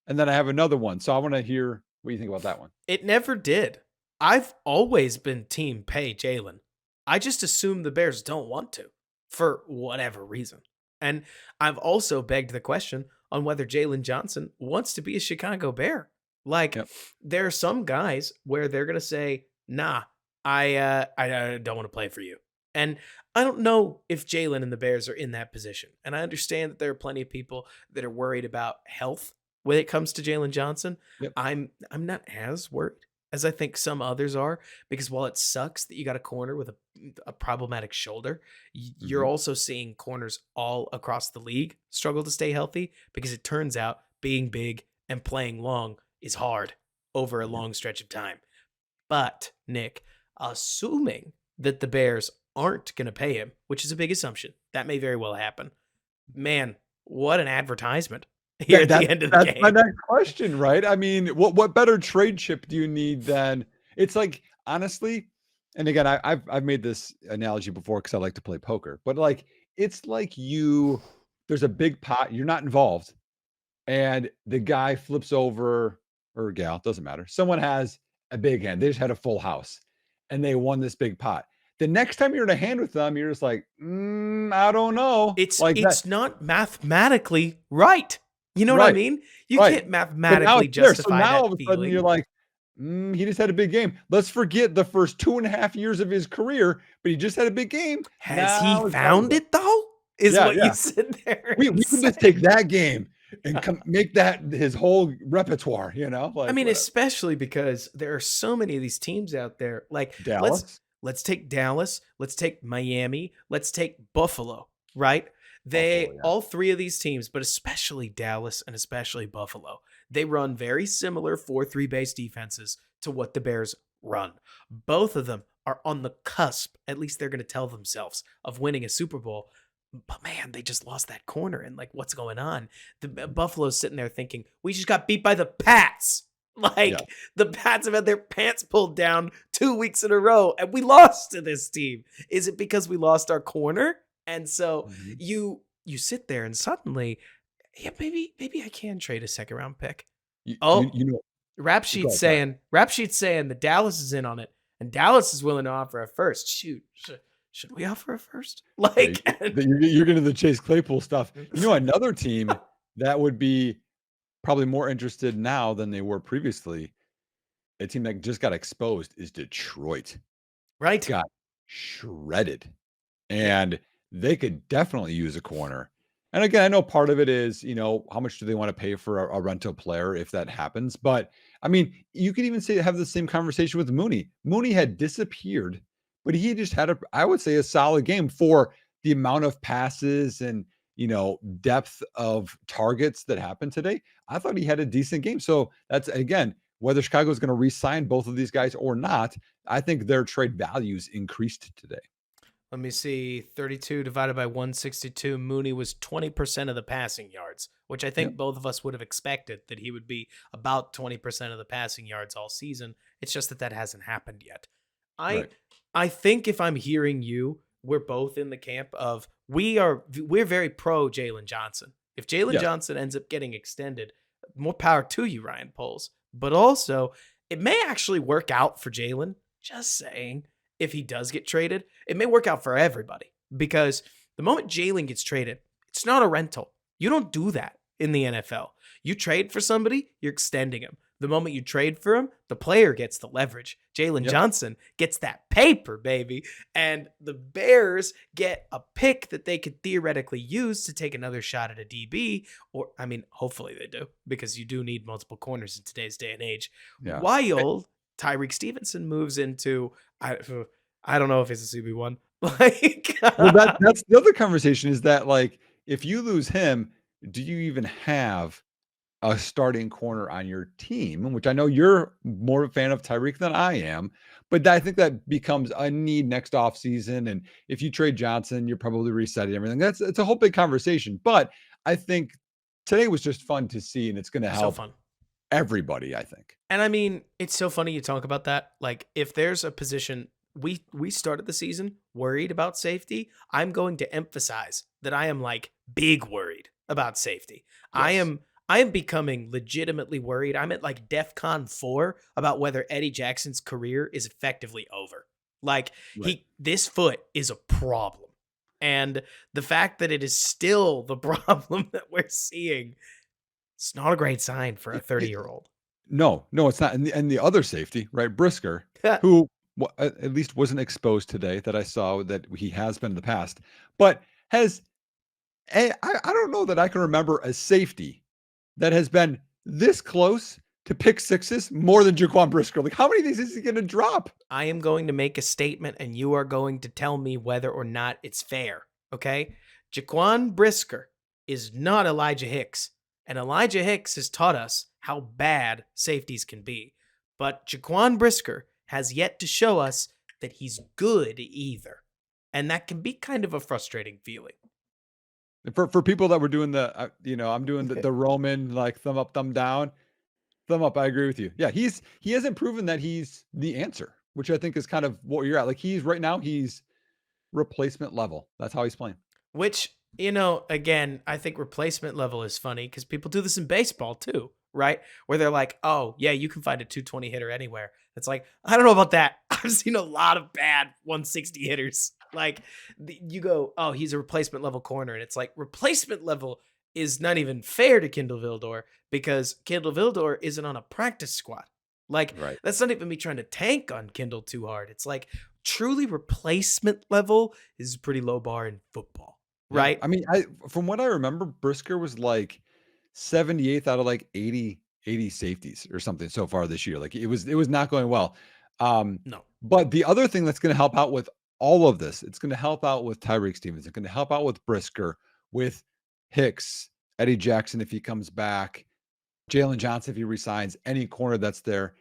And then I have another one. So I want to hear what you think about that one. It never did. I've always been team pay Jalen. I just assume the Bears don't want to for whatever reason. And I've also begged the question on whether Jalen Johnson wants to be a Chicago Bear. Like, Yep. there are some guys where they're going to say, nah, I don't want to play for you. And I don't know if Jalen and the Bears are in that position. And I understand that there are plenty of people that are worried about health when it comes to Jalen Johnson. Yep. I'm not as worried as I think some others are, because while it sucks that you got a corner with a problematic shoulder, you're Mhm. also seeing corners all across the league struggle to stay healthy because it turns out being big and playing long is hard over a Yeah. long stretch of time. But Nick, assuming that the Bears aren't going to pay him, which is a big assumption, that may very well happen. Man, what an advertisement. here at the end of the That's my game. next question, right? I mean, what better trade chip do you need than it's like honestly, and again, I've made this analogy before because I like to play poker, but like it's like there's a big pot, you're not involved, and the guy flips over or gal, doesn't matter. Someone has a big hand. They just had a full house and they won this big pot. The next time you're in a hand with them, you're just like, I don't know. Like that. It's not mathematically right. You know what I Right. mean? You Right. can't But now mathematically it's there. So justify now all that of a sudden feeling. you're like, he just had a big game. Let's forget the first 2.5 years of his career, but he just had a big game. Has he Now it's found valuable. it though? Is Yeah, what you yeah. sit there We and can just say. take that game and make that his whole repertoire, I like mean, whatever. especially because there are so many of these teams out there. Like Dallas. let's take Dallas, let's take Miami, let's take Buffalo, right? Buffalo, They yeah. all three of these teams, but especially Dallas and especially Buffalo, they run very similar 4-3 base defenses to what the Bears run. Both of them are on the cusp, at least they're going to tell themselves, of winning a Super Bowl. But man, they just lost that corner, and like, what's going on? The Buffalo's sitting there thinking, we just got beat by the Pats. Yeah. Like, the Pats have had their pants pulled down 2 weeks in a row, and we lost to this team. Is it because we lost our corner? And so Mhm. you sit there and suddenly, yeah, maybe I can trade a second round pick. You you Oh, you know go ahead, sorry. Rap Sheet's saying that Dallas is in on it, and Dallas is willing to offer a first. Shoot, should we offer a first? Yeah, Like, you're getting the Chase Claypool stuff. You know, another team that would be probably more interested now than they were previously, a team that just got exposed is Detroit. right? Got shredded, Yeah, and they could definitely use a corner. And again, I know part of it is, how much do they want to pay for a rental player if that happens? But I mean, you could even say have the same conversation with Mooney. Mooney had disappeared, but he just had I would say, a solid game for the amount of passes and depth of targets that happened today. I thought he had a decent game. So that's again, whether Chicago is going to re-sign both of these guys or not, I think their trade values increased today. let me see. 32 divided by 162. Mooney was 20% of the passing yards, which I Yep. think both of us would have expected that he would be about 20% of the passing yards all season. It's just that that hasn't happened yet. I Right. I think if I'm hearing you, we're both in the camp of we're very pro Jalen Johnson. If Jalen Yes. Johnson ends up getting extended, more power to you, Ryan Poles. But also, it may actually work out for Jalen. Just saying, if he does get traded, it may work out for everybody because the moment Jalen gets traded, it's not a rental. You don't do that in the NFL. You trade for somebody, you're extending him. The moment you trade for him, the player gets the leverage. Jalen Yep. Johnson gets that paper, baby. And the Bears get a pick that they could theoretically use to take another shot at a DB. Or, I mean, hopefully they do, because you do need multiple corners in today's day and age. Yeah. While Tyreek Stevenson moves into, I don't know if it's a CB1. Like, Well, that's the other conversation is that like if you lose him, do you even have a starting corner on your team? Which I know you're more a fan of Tyreek than I am, but I think that becomes a need next offseason. And if you trade Johnson, you're probably resetting everything. It's a whole big conversation. But I think today was just fun to see, and it's going to so help fun. everybody, I think. And I mean, it's so funny you talk about that. Like, if there's a position we started the season worried about safety, I'm going to emphasize that I am like big worried about safety. I Yes. am I am becoming legitimately worried. I'm at like DEFCON 4 about whether Eddie Jackson's career is effectively over. Like, Right. this foot is a problem. And the fact that it is still the problem that we're seeing, it's not a great sign for a 30-year-old. No, no, it's not. And the other safety, right? Brisker, who at least wasn't exposed today that I saw that he has been in the past, but has I don't know that I can remember a safety that has been this close to pick sixes more than Jaquan Brisker. Like, how many of these is he going to drop? I am going to make a statement and you are going to tell me whether or not it's fair. Okay? Jaquan Brisker is not Elijah Hicks. And Elijah Hicks has taught us how bad safeties can be. But Jaquan Brisker has yet to show us that he's good either. And that can be kind of a frustrating feeling. For people that were doing the, I'm doing the Roman, like, thumb up, thumb down, thumb up, I agree with you. Yeah, he hasn't proven that he's the answer, which I think is kind of what you're at. Like, he's right now, he's replacement level. That's how he's playing. Which, again, I think replacement level is funny because people do this in baseball too, right? Where they're like, oh, yeah, you can find a 220 hitter anywhere. It's like, I don't know about that. I've seen a lot of bad 160 hitters. Like, you go, oh, he's a replacement level corner. And it's like, replacement level is not even fair to Kindle Vildor because Kindle Vildor isn't on a practice squad. Like, Right. that's not even me trying to tank on Kindle too hard. It's like, truly replacement level is a pretty low bar in football. Yeah. Right? I mean, from what I remember, Brisker was like 78th out of like 80 safeties or something so far this year. Like, it was not going well. Um, No. but the other thing that's going to help out with all of this, it's going to help out with Tyreek Stevens. It's going to help out with Brisker, with Hicks, Eddie Jackson if he comes back, Jalen Johnson if he resigns, any corner that's there.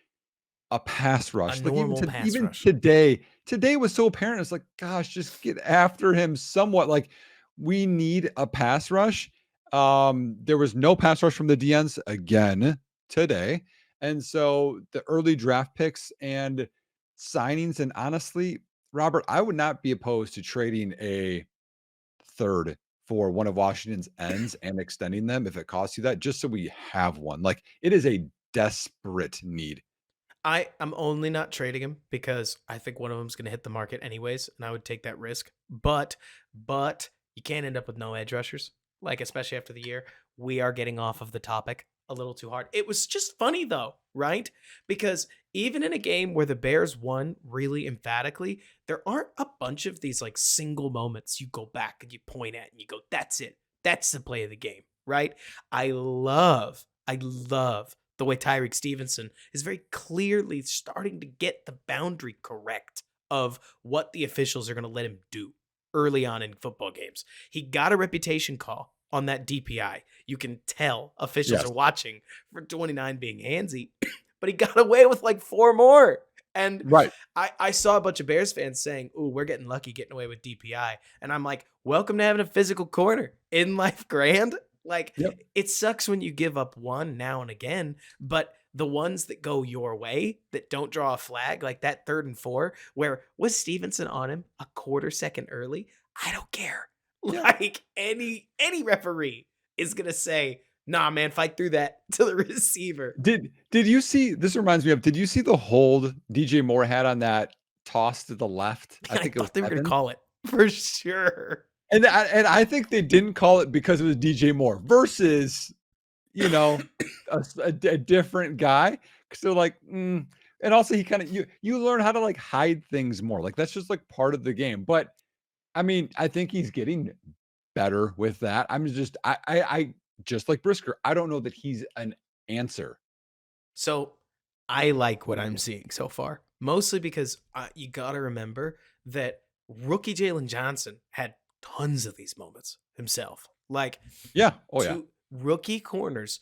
A pass A rush. Like, normal pass even rush. today was so apparent. It's like, gosh, just get after him somewhat. Like, we need a pass rush. There was no pass rush from the DNs again today. And so the early draft picks and signings, and honestly, Robert, I would not be opposed to trading a third for one of Washington's ends and extending them if it costs you that, just so we have one. Like, it is a desperate need. I'm only not trading him because I think one of them's going to hit the market anyways, and I would take that risk. But you can't end up with no edge rushers, like especially after the year. We are getting off of the topic a little too hard. It was just funny though, right? Because even in a game where the Bears won really emphatically, there aren't a bunch of these like single moments you go back and you point at and you go, "That's it. That's the play of the game." Right? I love the way Tyreek Stevenson is very clearly starting to get the boundary correct of what the officials are going to let him do early on in football games. He got a reputation call on that DPI. You can tell officials Yes. are watching for 29 being handsy, but he got away with like four more. And Right. I saw a bunch of Bears fans saying, "Ooh, we're getting lucky getting away with DPI." And I'm like, welcome to having a physical corner in life grand. Like, Yep. it sucks when you give up one now and again, but the ones that go your way that don't draw a flag, like that 3rd and 4, where was Stevenson on him a quarter second early? I don't care. Yeah. Like any referee is gonna say, nah, man, fight through that to the receiver. Did you see, this reminds me of, did you see the hold DJ Moore had on that toss to the left? I I think it was thought they were gonna Evans. call it for sure. And I think they didn't call it because it was DJ Moore versus, you know, a different guy. Because they're like, and also he kind of, you learn how to like hide things more. Like, that's just like part of the game. But I mean, I think he's getting better with that. I just like Brisker. I don't know that he's an answer. So I like what I'm seeing so far, mostly because you got to remember that rookie Jalen Johnson had tons of these moments himself. Like, Yeah. Oh yeah. two rookie corners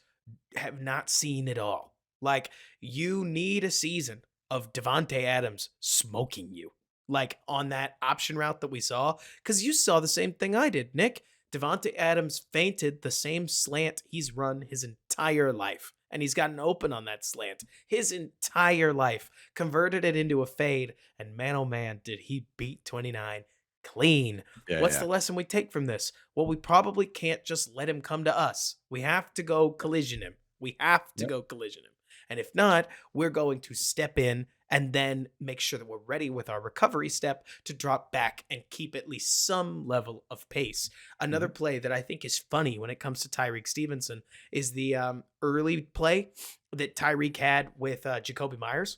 have not seen it all. Like, you need a season of Devontae Adams smoking you, like on that option route that we saw, because you saw the same thing I did, Nick. Devontae Adams fainted the same slant he's run his entire life. And he's gotten open on that slant his entire life, converted it into a fade. And man, oh man, did he beat 29 clean. Yeah. What's Yeah. the lesson we take from this? Well, we probably can't just let him come to us. We have to go collision him. We have to Yep. go collision him. And if not, we're going to step in and then make sure that we're ready with our recovery step to drop back and keep at least some level of pace. Another Mhm. play that I think is funny when it comes to Tyreek Stevenson is the early play that Tyreek had with Jacoby Myers,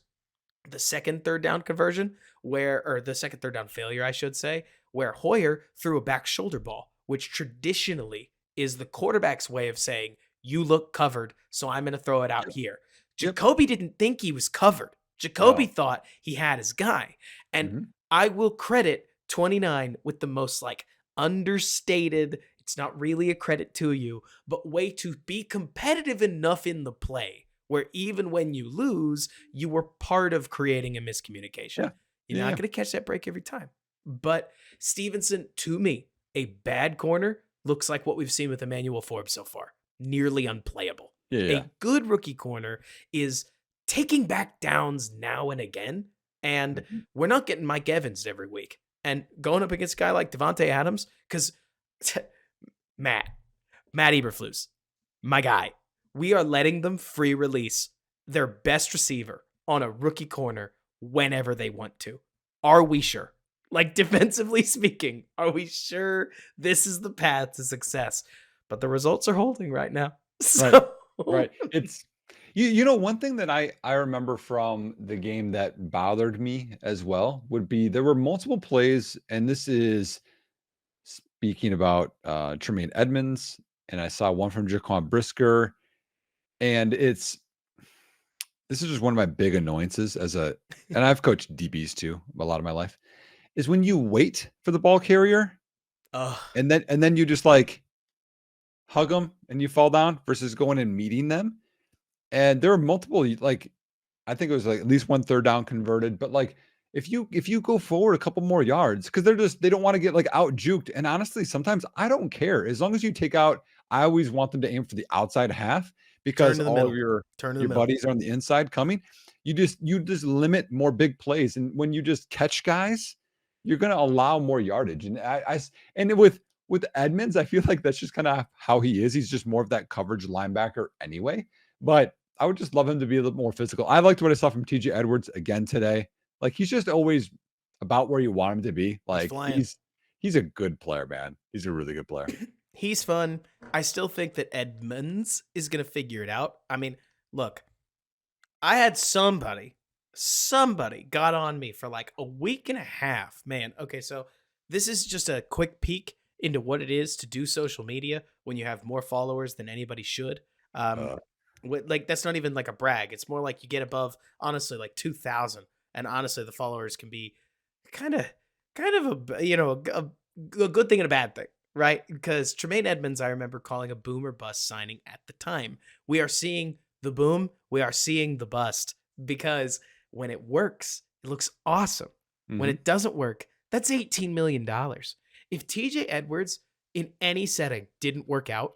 the second third down conversion, or the second third down failure, I should say, where Hoyer threw a back shoulder ball, which traditionally is the quarterback's way of saying, you look covered, so I'm going to throw it out here. Yep. Jacoby didn't think he was covered. Jacoby No. thought he had his guy. And Mhm. I will credit 29 with the most like understated, it's not really a credit to you, but way to be competitive enough in the play where even when you lose, you were part of creating a miscommunication. Yeah. You're Yeah. not Yeah. going to catch that break every time. But Stevenson, to me, a bad corner looks like what we've seen with Emmanuel Forbes so far. Nearly unplayable. Yeah, yeah. A good rookie corner is taking back downs now and again, and Mhm. we're not getting Mike Evans every week. And going up against a guy like Devontae Adams, because Matt, Matt Eberflus, my guy, we are letting them free release their best receiver on a rookie corner whenever they want to. Are we sure? Like, defensively speaking, are we sure this is the path to success? But the results are holding right now. Right. So Right. It's you know, one thing that I remember from the game that bothered me as well would be there were multiple plays, and this is speaking about Tremaine Edmonds, and I saw one from Jaquan Brisker, and this is just one of my big annoyances as a and I've coached DBs too a lot of my life, is when you wait for the ball carrier ugh, and then you just like hug them and you fall down versus going and meeting them. And there are multiple like I think it was like at least one third down converted, but like if you go forward a couple more yards because they don't want to get like out juked. And honestly, sometimes I don't care as long as you take out. I always want them to aim for the outside half turn because to the all of middle. Turn to the your middle. buddies are on the inside coming. You just limit more big plays, and when you just catch guys, you're going to allow more yardage. And and with Edmonds, I feel like that's just kind of how he is. He's just more of that coverage linebacker anyway. But I would just love him to be a little more physical. I liked what I saw from TJ Edwards again today. Like he's just always about where you want him to be. He's Like flying. he's a good player, man. He's a really good player. He's fun. I still think that Edmonds is going to figure it out. I mean, look, I had somebody got on me for like a week and a half. Man, okay, so this is just a quick peek into what it is to do social media when you have more followers than anybody should. Um, Uh, like that's not even like a brag. It's more like you get above, honestly, like 2,000, and honestly, the followers can be kind of, kind of a good thing and a bad thing, right? Because Tremaine Edmonds, I remember calling a boom or bust signing at the time. We are seeing the boom, we are seeing the bust because when it works, it looks awesome. When mhm. it doesn't work, that's $18 million. If TJ Edwards in any setting didn't work out,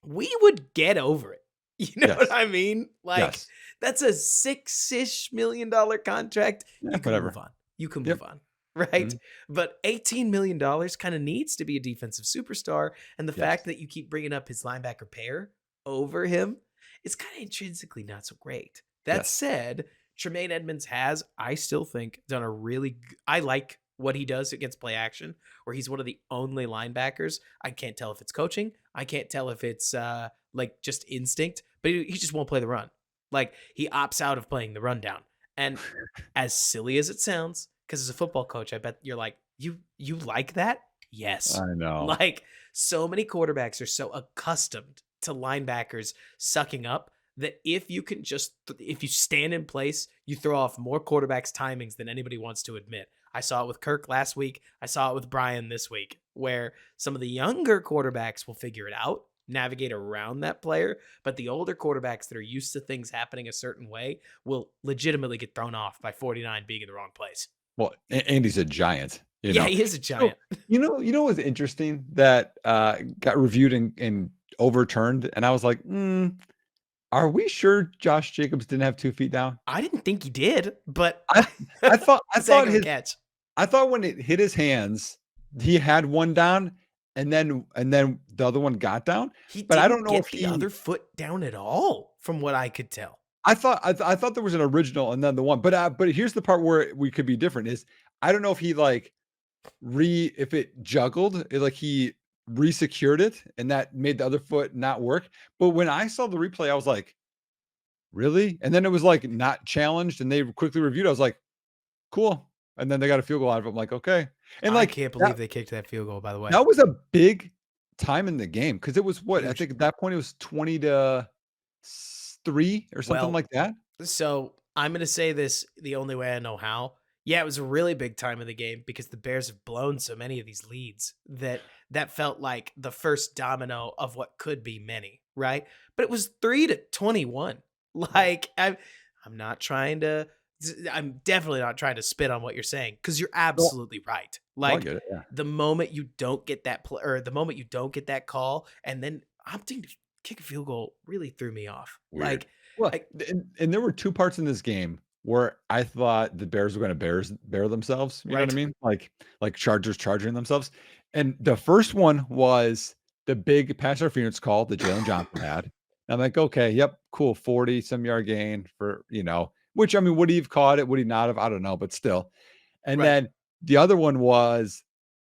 we would get over it. You know what Yes. I mean? Like, Yes. that's a $6-ish million contract. Yeah, You can move whatever. on. You can Yep. move on. Right. Mhm. But $18 million kind of needs to be a defensive superstar. And the Yes. fact that you keep bringing up his linebacker pair over him, it's kind of intrinsically not so great. That Yes. said, Tremaine Edmonds has, I still think, done a I like what he does against play action, where he's one of the only linebackers. I can't tell if it's coaching. I can't tell if it's like just instinct, but he just won't play the run. Like he opts out of playing the rundown. And as silly as it sounds, because as a football coach, I bet you're like, you like that? Yes. I know. Like so many quarterbacks are so accustomed to linebackers sucking up that if you can just if you stand in place, you throw off more quarterbacks' timings than anybody wants to admit. I saw it with Kirk last week. I saw it with Brian this week, where some of the younger quarterbacks will figure it out, navigate around that player, but the older quarterbacks that are used to things happening a certain way will legitimately get thrown off by 49 being in the wrong place. Well, Andy's a giant, you Yeah, know. he is a So, giant. what's interesting that got reviewed and overturned, and I was like, are we sure Josh Jacobs didn't have 2 feet down? I didn't think he did, but I I thought I thought Zango his catch. I thought when it hit his hands, he had one down, and then the other one got down. He But I don't didn't know if get the other he. foot down at all, from what I could tell. I thought there was an original and then the one, but here's the part where we could be different is I don't know if he like if it juggled, like he re-secured it and that made the other foot not work. But when I saw the replay, I was like, really? And then it was like not challenged and they quickly reviewed. I was like, cool. And then they got a field goal out of it. I'm like, okay. And I like can't believe they kicked that field goal, by the way. that was a big time in the game because it was what I Huge. think at that point it was 20-3 or something Well, like that. so I'm going to say this the only way I know how. Yeah, it was a really big time of the game because the Bears have blown so many of these leads that felt like the first domino of what could be many, right? But it was 3-21. Yeah. Like I'm not trying to I'm definitely not trying to spit on what you're saying because you're No, absolutely right. no, I Like get it. Yeah. the moment you don't get that or the moment you don't get that call, and then opting to kick a field goal really threw me off. Weird. Like, Well, I and there were 2 parts in this game where I thought the Bears were gonna bear themselves, you know what I right, mean? Like Chargers charging themselves, and the first one was the big pass interference call that Jalen Johnson had. I'm like, "Okay, yep, cool, 40 some yard gain for," which, I mean, would he have caught it? Would he not have? I don't know, but still. And right. then the other one was,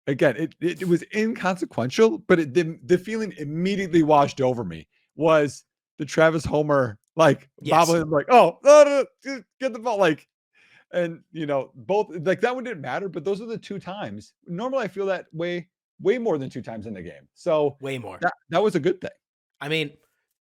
again, it was inconsequential, but the feeling immediately washed over me was the Travis Homer, like, Yes, bobbling, like, "Oh, no, no, no, just get the ball," like, and, both, like, that one didn't matter, but those are the 2 times. Normally, I feel that way more than 2 times in the game. So, way more. that was a good thing. I mean,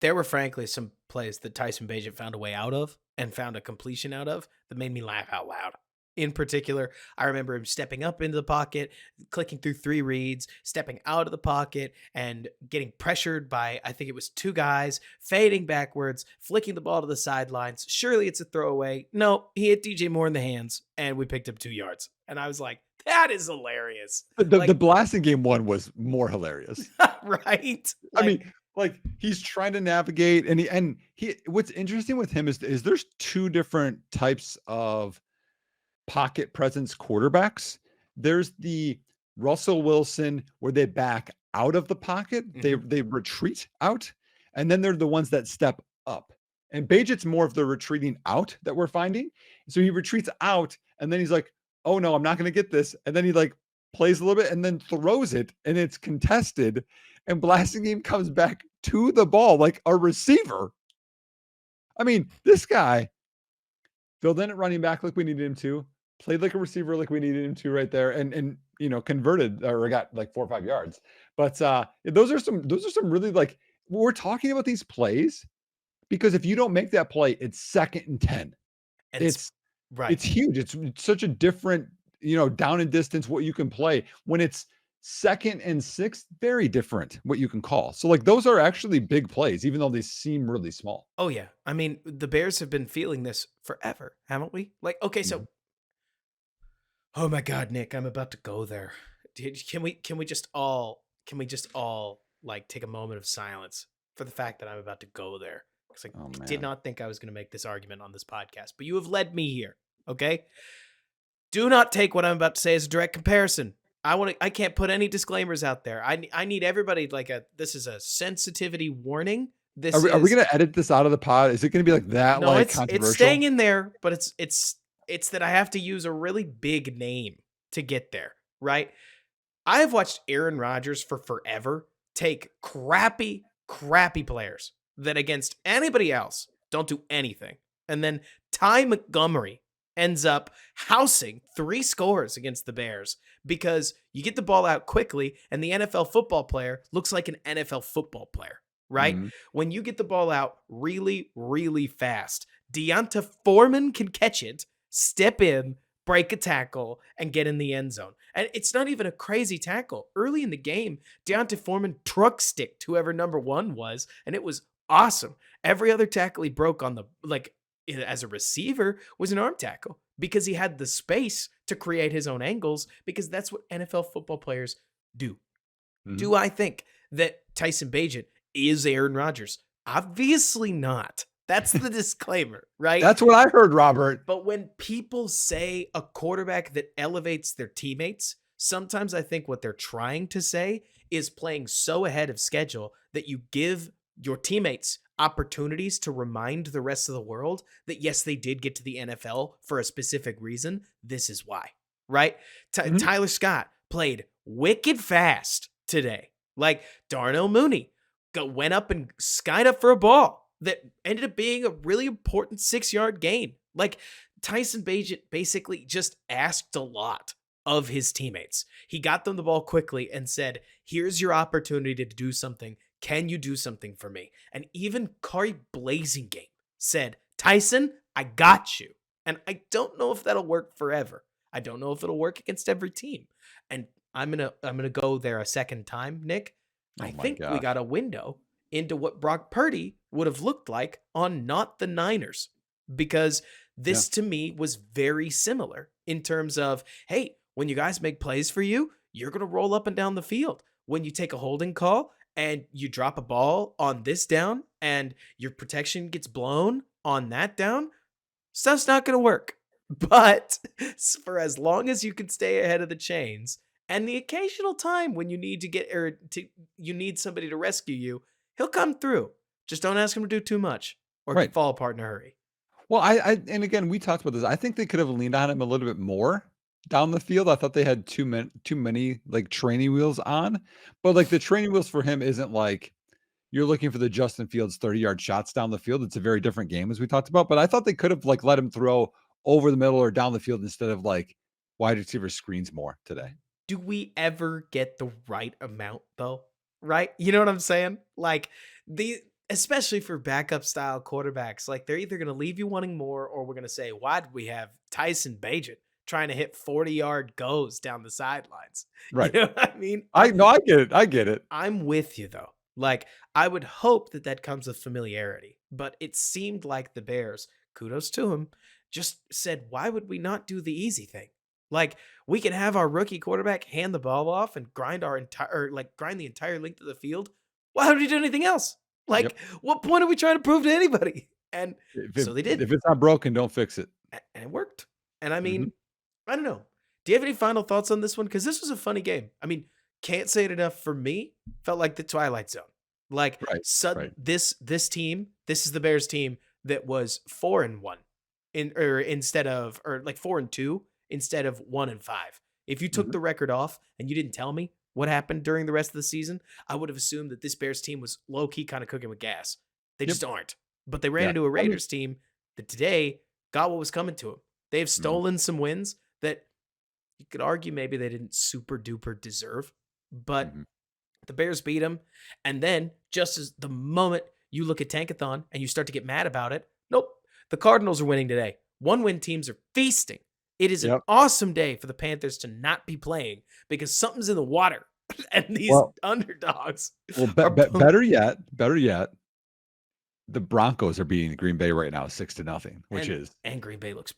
there were frankly some plays that Tyson Bagent found a way out of and found a completion out of that made me laugh out loud. In particular, I remember him stepping up into the pocket, clicking through 3 reads, stepping out of the pocket, and getting pressured by, I think it was 2 guys, fading backwards, flicking the ball to the sidelines. Surely it's a throwaway. No, he hit DJ Moore in the hands, and we picked up 2 yards. And I was like, that is hilarious. The Like, blasting game one was more hilarious. right? I Like, mean, like, he's trying to navigate, and he what's interesting with him is there's 2 different types of pocket presence quarterbacks. There's the Russell Wilson where they back out of the pocket, they mhm. they retreat out, and then they're the ones that step up. And Bajet's more of the retreating out that we're finding. So he retreats out, and then he's like, "Oh no, I'm not going to get this," and then he like plays a little bit and then throws it, and it's contested, and Blasting Game comes back to the ball like a receiver. I mean, this guy filled in at running back like we needed him to, played like a receiver like we needed him to right there, and converted or got like 4 or 5 yards. But those are some really, like, we're talking about these plays because if you don't make that play, it's 2nd and 10. And it's It's right. it's huge. It's such a different, down and distance what you can play. When it's 2nd and 6, very different what you can call. So, like, those are actually big plays, even though they seem really small. Oh yeah. I mean, the Bears have been feeling this forever, haven't we? Like, okay, so Mhm. oh my god, Nick, I'm about to go there. Can we just all like take a moment of silence for the fact that I'm about to go there? Cuz I Oh did man. not think I was going to make this argument on this podcast, but you have led me here, okay? Do not take what I'm about to say as a direct comparison. I can't put any disclaimers out there. I need everybody like this is a sensitivity warning. Are This we is gonna edit this out of the pod? Is it gonna be like that, no, like, it's staying controversial? in there, but it's that I have to use a really big name to get there, right? I have watched Aaron Rodgers for forever take crappy players that against anybody else don't do anything. And then Ty Montgomery ends up housing 3 scores against the Bears because you get the ball out quickly and the NFL football player looks like an NFL football player, right? Mhm. When you get the ball out really, really fast, Deonta Foreman can catch it, step in, break a tackle, and get in the end zone. And it's not even a crazy tackle. Early in the game, Deontay Foreman truck sticked whoever number 1 was, and it was awesome. Every other tackle he broke on the like as a receiver was an arm tackle because he had the space to create his own angles because that's what NFL football players do. Mhm. Do I think that Tyson Bagent is Aaron Rodgers? Obviously not. That's the disclaimer, right? That's what I heard, Robert. But when people say a quarterback that elevates their teammates, sometimes I think what they're trying to say is playing so ahead of schedule that you give your teammates opportunities to remind the rest of the world that yes, they did get to the NFL for a specific reason. This is why, right? Mhm. Tyler Scott played wicked fast today. Like Darnell Mooney went up and skied up for a ball that ended up being a really important 6-yard gain. Like Tyson Bagent basically just asked a lot of his teammates. He got them the ball quickly and said, "Here's your opportunity to do something. Can you do something for me?" And even Kari Blazingame said, "Tyson, I got you." And I don't know if that'll work forever. I don't know if it'll work against every team. And I'm gonna go there a second time, Nick. I Oh my think we got gosh. a window into what Brock Purdy would have looked like on not the Niners because Yeah. This to me was very similar in terms of, hey, when you guys make plays for you, you're going to roll up and down the field. When you take a holding call and you drop a ball on this down and your protection gets blown on that down, stuff's not going to work. But for as long as you can stay ahead of the chains and the occasional time when you need to get or to you need somebody to rescue you, he'll come through. Just don't ask him to do too much or Right. fall apart in a hurry. Well, and again, we talked about this. I think they could have leaned on him a little bit more down the field. I thought they had too many like training wheels on, but like the training wheels for him isn't like you're looking for the Justin Fields 30-yard shots down the field. It's a very different game as we talked about, but I thought they could have like let him throw over the middle or down the field instead of like wide receiver screens more today. Do we ever get the right amount though? Right? You know what I'm saying? Like the especially for backup style quarterbacks, like they're either going to leave you wanting more or we're going to say, why did we have Tyson Bagent trying to hit 40-yard goes down the sidelines? You Right. know what I mean? I no, I get it. I get it. I'm with you though. Like I would hope that that comes with familiarity, but it seemed like the Bears, kudos to him, just said, "Why would we not do the easy thing? Like we can have our rookie quarterback hand the ball off and grind the entire length of the field. Why would we do anything else? Yep. Like what point are we trying to prove to anybody?" And If so they did, if it's not broken, don't fix it. and it worked. And I Mhm. mean, I don't know. Do you have any final thoughts on this one? Because this was a funny game. I mean, can't say it enough. For me, felt like the Twilight Zone. Like Right. sudden Right. this team, this is the Bears team that was 4-1 or like 4-2 instead of 1-5. If you took Mhm. the record off and you didn't tell me what happened during the rest of the season, I would have assumed that this Bears team was low key kind of cooking with gas. They Yep. just aren't. But they ran Yeah. into a I mean, Raiders team that today got what was coming to them. They've mhm. stolen some wins that you could argue maybe they didn't super duper deserve, but Mhm. the Bears beat them. And then, just as the moment you look at Tankathon and you start to get mad about it, nope, the Cardinals are winning today. One win teams are feasting. It is an Yep. awesome day for the Panthers to not be playing because something's in the water. And these Well, underdogs well, are better yet, the Broncos are beating Green Bay right now 6-0, which and is and Green Bay looks.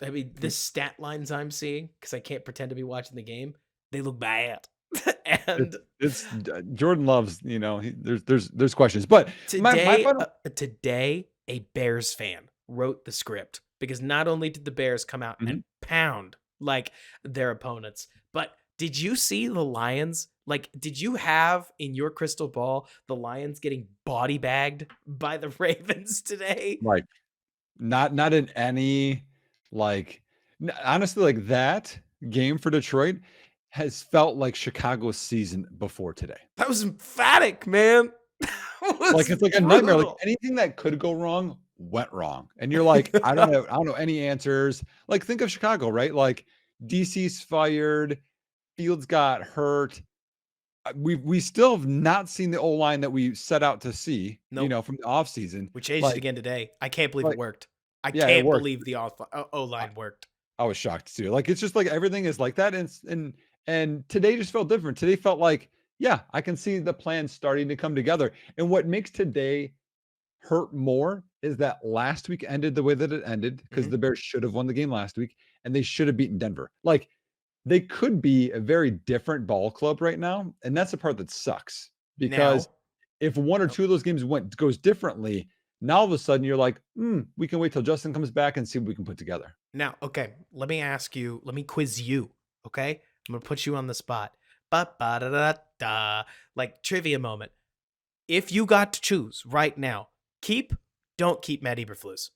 I mean, the stat lines I'm seeing because I can't pretend to be watching the game. They look bad, and it's Jordan loves, there's questions. But my today, final today, a Bears fan wrote the script because not only did the Bears come out Mhm. and pound like their opponents, but did you see the Lions? Like, did you have in your crystal ball the Lions getting body bagged by the Ravens today? Like not in any like honestly like that game for Detroit has felt like Chicago's season before today. That was emphatic, man. That Like was it's like a nightmare. Like brutal. anything that could go wrong went wrong. And you're like, I don't know any answers. Like think of Chicago, right? Like DC's fired, Fields got hurt. We still have not seen the O line that we set out to see, Nope. from the offseason. We changed it Like, again today. I can't believe it like, worked. I yeah, it can't worked. believe the O line worked. I was shocked too. Like it's just like everything is like that, and today just felt different. Today felt like, yeah, I can see the plan starting to come together. And what makes today hurt more is that last week ended the way that it ended because Mhm. the Bears should have won the game last week and they should have beaten Denver. Like they could be a very different ball club right now, and that's the part that sucks because Now, if one or oh, two of those games goes differently, now all of a sudden you're like, we can wait till Justin comes back and see what we can put together. now, okay. Let me quiz you. Okay, I'm gonna put you on the spot. Ba ba da da da. Like trivia moment. If you got to choose right now, don't keep Matt Eberflus.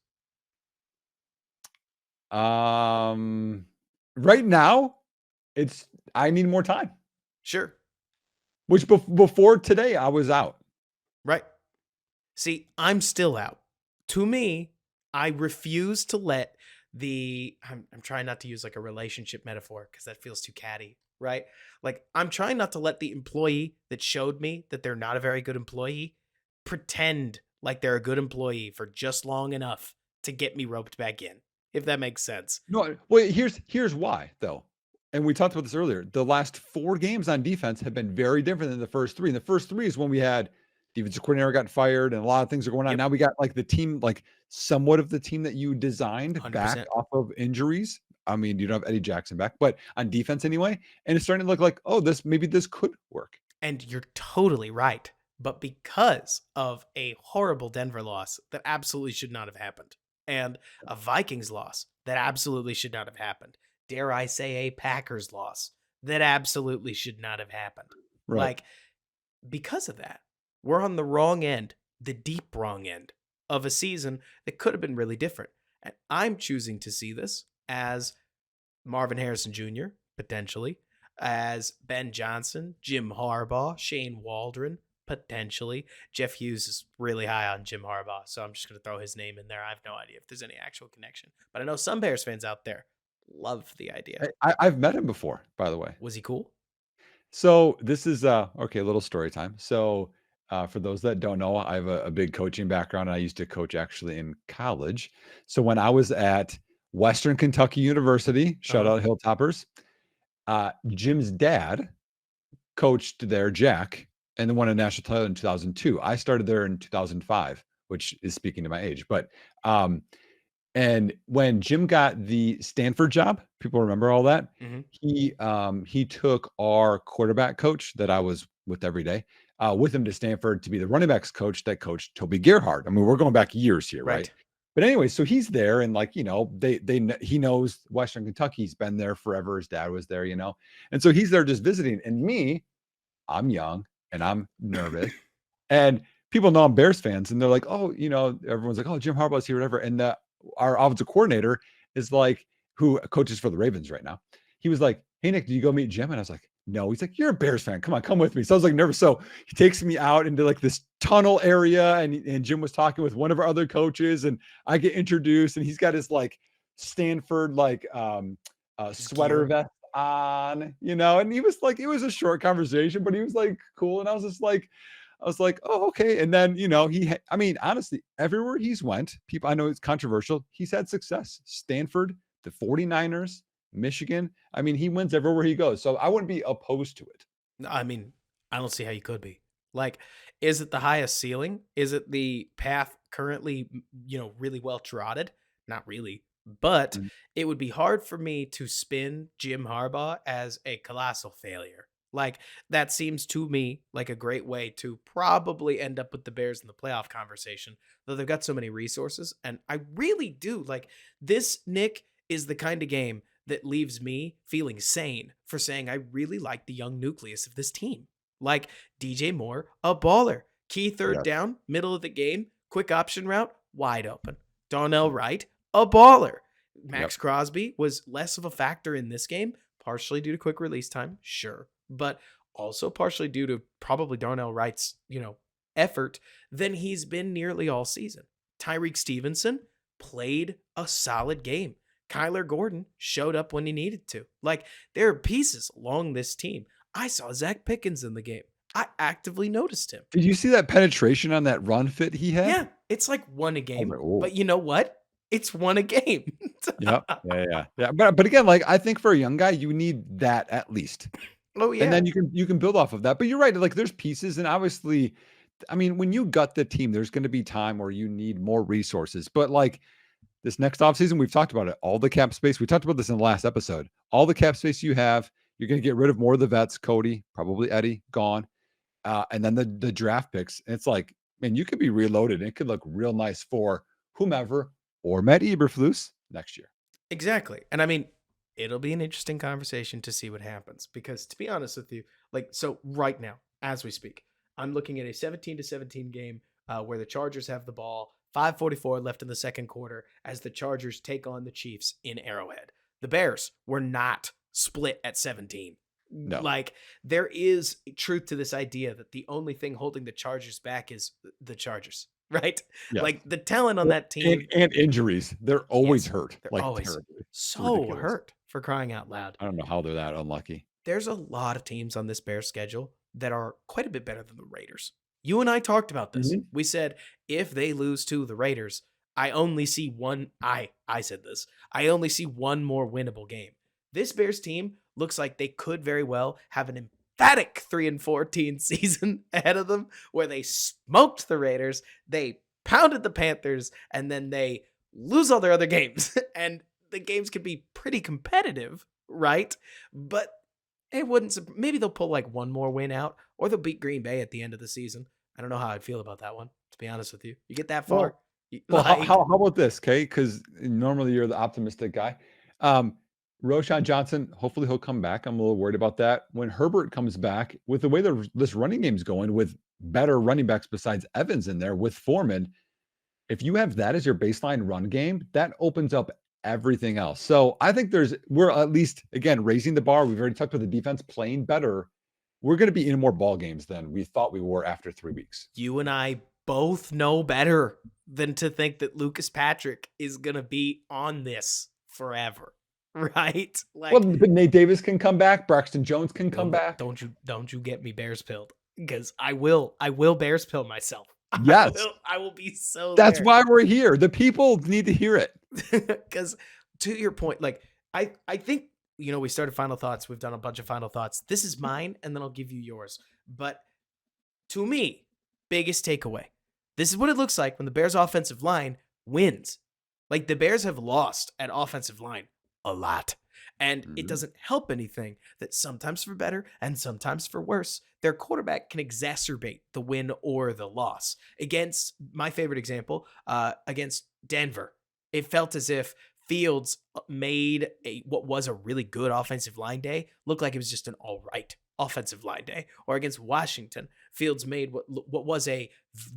Right now, it's I need more time. Sure, Which before today, I was out. right. See, I'm still out. To me, I refuse to let I'm trying not to use like a relationship metaphor because that feels too catty, right? Like I'm trying not to let the employee that showed me that they're not a very good employee pretend like they're a good employee for just long enough to get me roped back in, if that makes sense. No, well, here's why though, and we talked about this earlier. The last 4 games on defense have been very different than the first 3. And the first 3 is when we had defensive coordinator got fired and a lot of things are going on. Yep. Now we got like the team, like somewhat of the team that you designed back 100%. off of injuries. I mean, you don't have Eddie Jackson back, but on defense anyway. And it's starting to look like, oh, maybe this could work. And you're totally right. But because of a horrible Denver loss that absolutely should not have happened, and a Vikings loss that absolutely should not have happened, dare I say a Packers loss that absolutely should not have happened. Right. Like, because of that, we're on the wrong end, the deep wrong end of a season that could have been really different. And I'm choosing to see this as Marvin Harrison Jr., potentially, as Ben Johnson, Jim Harbaugh, Shane Waldron, potentially. Jeff Hughes is really high on Jim Harbaugh, so I'm just going to throw his name in there. I have no idea if there's any actual connection, but I know some Bears fans out there love the idea. I've met him before, by the way. Was he cool? So this is okay, a little story time. So for those that don't know, I have a big coaching background. I used to coach actually in college. So when I was at Western Kentucky University, shout out Hilltoppers, Jim's dad coached there, Jack, and then won a national title in 2002. I started there in 2005, which is speaking to my age. But and when Jim got the Stanford job, people remember all that. Mm-hmm. He took our quarterback coach that I was with every day with him to Stanford to be the running backs coach that coached Toby Gerhard. I mean, we're going back years here, right? But anyway, so he's there, and like he knows Western Kentucky. He's been there forever. His dad was there, and so he's there just visiting. And me, I'm young and I'm nervous, and people know I'm Bears fans, and they're like, oh, everyone's like, oh, Jim Harbaugh's here, whatever, and our offensive coordinator is like, who coaches for the Ravens right now. He was like, hey, Nick, did you go meet Jim? And I was like, no. He's like, you're a Bears fan. Come on, come with me. So I was like nervous. So he takes me out into like this tunnel area, and Jim was talking with one of our other coaches, and I get introduced, and he's got his like Stanford like sweater vest on, and he was like, it was a short conversation, but he was like cool. And I was like, oh, okay. And then, I mean, honestly, everywhere he's went, people, I know it's controversial. He's had success. Stanford, the 49ers, Michigan. I mean, he wins everywhere he goes. So I wouldn't be opposed to it. I mean, I don't see how you could be. Like, is it the highest ceiling? Is it the path currently, really well trotted? Not really. But it would be hard for me to spin Jim Harbaugh as a colossal failure. Like, that seems to me like a great way to probably end up with the Bears in the playoff conversation, though they've got so many resources. And I really do like this. Nick, is the kind of game that leaves me feeling sane for saying I really like the young nucleus of this team. Like DJ Moore, a baller. Key third down, middle of the game, quick option route, wide open. Darnell Wright, a baller. Max Crosby was less of a factor in this game, partially due to quick release time, sure, but also partially due to probably Darnell Wright's, effort than he's been nearly all season. Tyreek Stevenson played a solid game. Kyler Gordon showed up when he needed to. Like, there are pieces along this team. I saw Zach Pickens in the game. I actively noticed him. Did you see that penetration on that run fit he had? Yeah, it's like one a game. But you know what? It's one a game. Yeah. But again, like I think for a young guy, you need that at least. Oh yeah. And then you can build off of that. But you're right. Like there's pieces, and obviously, I mean, when you gut the team, there's going to be time where you need more resources. But like this next offseason, we've talked about it. All the cap space. We talked about this in the last episode. All the cap space you have, you're going to get rid of more of the vets. Cody, probably Eddie, gone. And then the draft picks. It's like, man, you could be reloaded. And it could look real nice for whomever or Matt Eberflus next year. Exactly. And I mean, it'll be an interesting conversation to see what happens. Because to be honest with you, like, so right now, as we speak, I'm looking at a 17-17 game where the Chargers have the ball. 5:44 left in the second quarter as the Chargers take on the Chiefs in Arrowhead. The Bears were not split at 17. No. Like, there is truth to this idea that the only thing holding the Chargers back is the Chargers, right? Yeah. Like, the talent on that team. And injuries. They're always hurt. They're like always terribly. So hurt, for crying out loud. I don't know how they're that unlucky. There's a lot of teams on this Bears schedule that are quite a bit better than the Raiders. You and I talked about this. Mm-hmm. We said, if they lose to the Raiders, I only see one. I said this. I only see one more winnable game. This Bears team looks like they could very well have an pathetic 3-14 season ahead of them where they smoked the Raiders, they pounded the Panthers, and then they lose all their other games. And the games could be pretty competitive, right? But it wouldn't. Maybe they'll pull like one more win out, or they'll beat Green Bay at the end of the season. I don't know how I'd feel about that one, to be honest with you. You get that far? Well, how about this, okay? Because normally you're the optimistic guy. Roshan Johnson, hopefully he'll come back. I'm a little worried about that. When Herbert comes back, with the way this running game's going, with better running backs besides Evans in there, with Foreman, if you have that as your baseline run game, that opens up everything else. So I think we're at least, again, raising the bar. We've already talked about the defense playing better. We're going to be in more ball games than we thought we were after 3 weeks. You and I both know better than to think that Lucas Patrick is going to be on this forever, right? Like, well, but Nate Davis can come back. Braxton Jones can come back. Don't you get me Bears pilled, because I will Bears pill myself. Yes. I will be so That's why we're here. The people need to hear it. Because to your point, like I think, we started final thoughts. We've done a bunch of final thoughts. This is mine, and then I'll give you yours. But to me, biggest takeaway. This is what it looks like when the Bears offensive line wins. Like, the Bears have lost at offensive line a lot. And it doesn't help anything that sometimes for better and sometimes for worse, their quarterback can exacerbate the win or the loss. Against, my favorite example, against Denver, it felt as if Fields made what was a really good offensive line day look like it was just an all right offensive line day. Or against Washington, Fields made what was a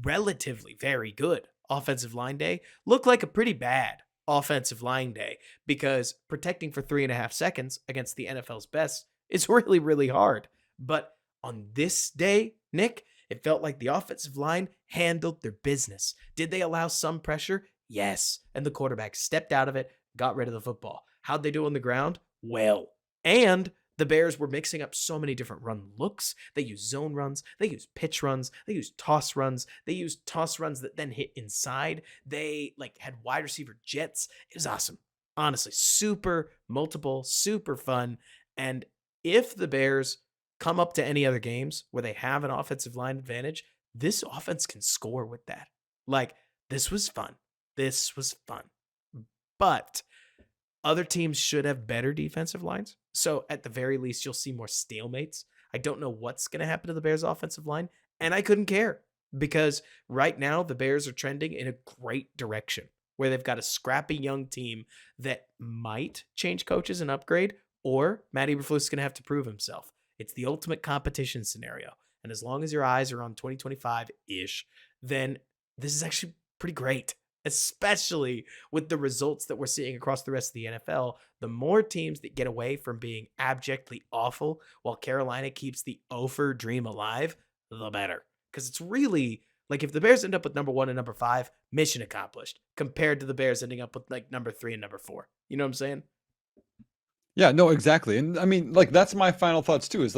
relatively very good offensive line day look like a pretty bad offensive line day, because protecting for 3.5 seconds against the NFL's best is really, really hard. But on this day, Nick, it felt like the offensive line handled their business. Did they allow some pressure? Yes. And the quarterback stepped out of it, got rid of the football. How'd they do on the ground? Well. And the Bears were mixing up so many different run looks. They used zone runs. They used pitch runs. They used toss runs. They used toss runs that then hit inside. They had wide receiver jets. It was awesome. Honestly, super multiple, super fun. And if the Bears come up to any other games where they have an offensive line advantage, this offense can score with that. This was fun. This was fun. But other teams should have better defensive lines. So at the very least, you'll see more stalemates. I don't know what's going to happen to the Bears offensive line, and I couldn't care, because right now the Bears are trending in a great direction where they've got a scrappy young team that might change coaches and upgrade, or Matt Eberflus is going to have to prove himself. It's the ultimate competition scenario. And as long as your eyes are on 2025-ish, then this is actually pretty great. Especially with the results that we're seeing across the rest of the NFL. The more teams that get away from being abjectly awful while Carolina keeps the Ofer dream alive, the better. Because it's really, if the Bears end up with number 1 and number 5, mission accomplished, compared to the Bears ending up with number 3 and number 4. You know what I'm saying? Yeah, no, exactly. And I mean, that's my final thoughts too, is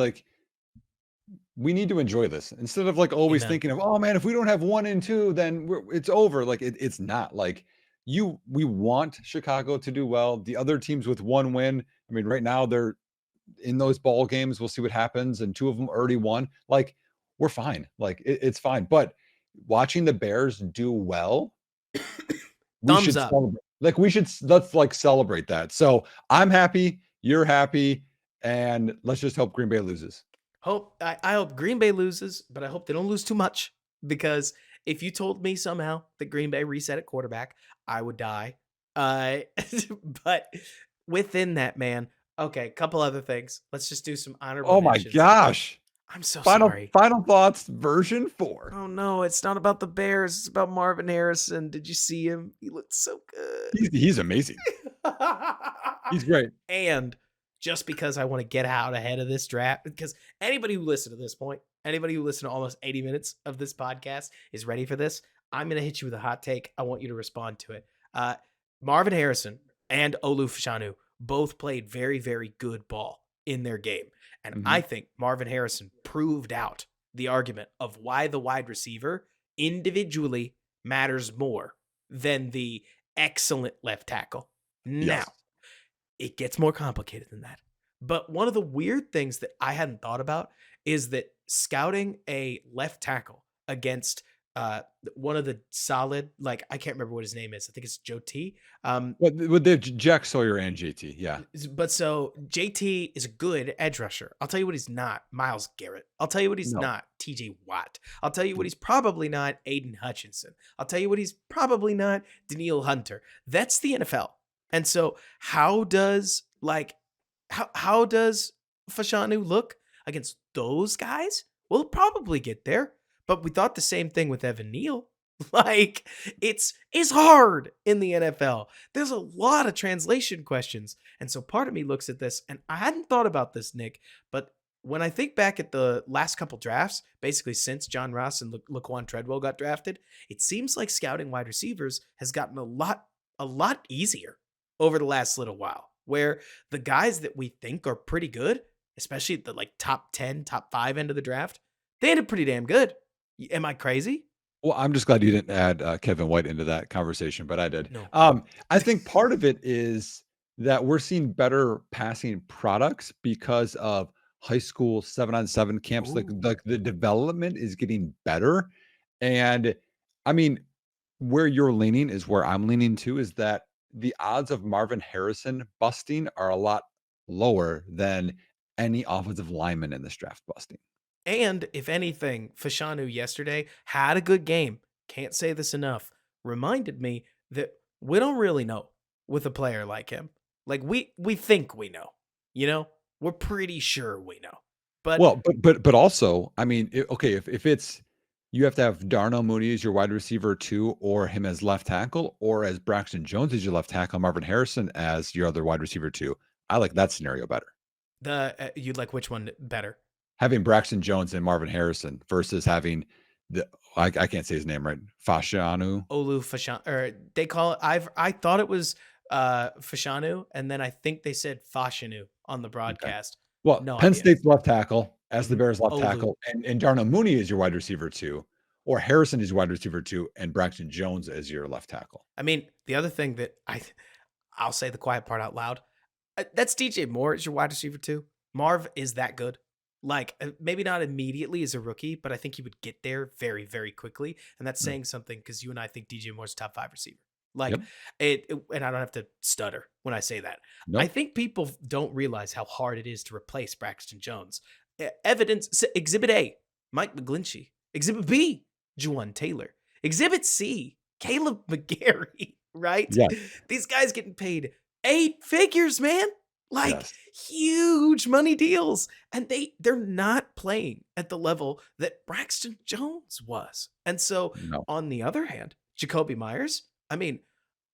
we need to enjoy this instead of always thinking of, oh man, if we don't have 1 and 2, then it's over. It's not. We want Chicago to do well. The other teams with 1 win, I mean, right now they're in those ball games. We'll see what happens. And 2 of them already won. We're fine. It's fine. But watching the Bears do well, thumbs up. Let's celebrate that. So I'm happy. You're happy. And let's just hope Green Bay loses. I hope Green Bay loses, but I hope they don't lose too much, because if you told me somehow that Green Bay reset at quarterback, I would die. But within that, man, okay, a couple other things. Let's just do some honorable mentions. Oh my gosh. I'm so sorry. Final thoughts version 4. Oh no, it's not about the Bears. It's about Marvin Harrison. Did you see him? He looked so good. He's amazing. He's great. And just because I want to get out ahead of this draft, because anybody who listened to this point, anybody who listened to almost 80 minutes of this podcast is ready for this. I'm going to hit you with a hot take. I want you to respond to it. Marvin Harrison and Olu Fashanu both played very, very good ball in their game. And I think Marvin Harrison proved out the argument of why the wide receiver individually matters more than the excellent left tackle. Yes. Now, it gets more complicated than that. But one of the weird things that I hadn't thought about is that scouting a left tackle against one of the solid, like I can't remember what his name is. I think it's Joe T. Um, With the Jack Sawyer and JT, yeah. but so JT is a good edge rusher. I'll tell you what he's not, Miles Garrett. I'll tell you what he's No. not, TJ Watt. I'll tell you what he's probably not, Aiden Hutchinson. I'll tell you what he's probably not, Daniil Hunter. That's the NFL. And so how does Fashanu look against those guys? We'll probably get there. But we thought the same thing with Evan Neal. Like it's hard in the NFL. There's a lot of translation questions. And so part of me looks at this, and I hadn't thought about this, Nick, but when I think back at the last couple drafts, basically since John Ross and Laquan Treadwell got drafted, it seems like scouting wide receivers has gotten a lot easier over the last little while. Where the guys that we think are pretty good, especially at the like top 10, top 5 end of the draft, they ended pretty damn good. Am I crazy? Well, I'm just glad you didn't add Kevin White into that conversation, but I did. No. I think part of it is that we're seeing better passing products because of high school 7-on-7 camps. Like, Ooh. the development is getting better. And I mean, where you're leaning is where I'm leaning to, is that the odds of Marvin Harrison busting are a lot lower than any offensive lineman in this draft busting. And if anything, Fashanu yesterday had a good game. Can't say this enough. Reminded me that we don't really know with a player like him. Like we think we know. You know? We're pretty sure we know. But Well, but also, I mean, okay, if it's you have to have Darnell Mooney as your wide receiver 2, or him as left tackle, or as Braxton Jones as your left tackle, Marvin Harrison as your other wide receiver 2. I like that scenario better. you'd like which one better? Having Braxton Jones and Marvin Harrison versus having the I can't say his name right. Fashanu. Olu Fashan, or they call it. I thought it was Fashanu, and then I think they said Fashanu on the Okay. broadcast. Well, No Penn idea. State's left tackle as the Mhm. Bears left Olu. tackle, and Darnell Mooney is your wide receiver 2, or Harrison is your wide receiver 2, and Braxton Jones as your left tackle. I mean, the other thing that I'll say the quiet part out loud. That's DJ Moore as your wide receiver too. Marv is that good. Like maybe not immediately as a rookie, but I think he would get there very, very quickly, and that's Mm. saying something because you and I think DJ Moore's a top 5 receiver. Like Yep. and I don't have to stutter when I say that. I Nope. think people don't realize how hard it is to replace Braxton Jones. Evidence Exhibit A, Mike McGlinchey. Exhibit B, Juwan Taylor. Exhibit C, Caleb McGarry. Right? Yes. These guys getting paid 8 figures, man. Like Yes. huge money deals. And they're not playing at the level that Braxton Jones was. And so No. on the other hand, Jacoby Myers, I mean,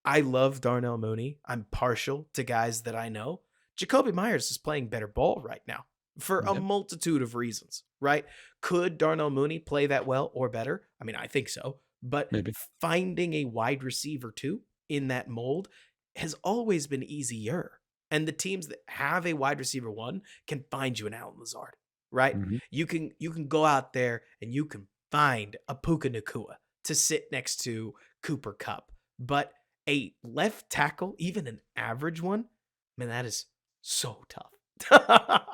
I love Darnell Mooney. I'm partial to guys that I know. Jacoby Myers is playing better ball right now for a Yep. multitude of reasons, right? Could Darnell Mooney play that well or better? I mean, I think so. But Maybe. finding a wide receiver too in that mold has always been easier. And the teams that have a wide receiver 1 can find you an Allen Lazard, right? Mhm. You can go out there and you can find a Puka Nakua to sit next to Cooper Cup. But a left tackle, even an average one, man, that is so tough.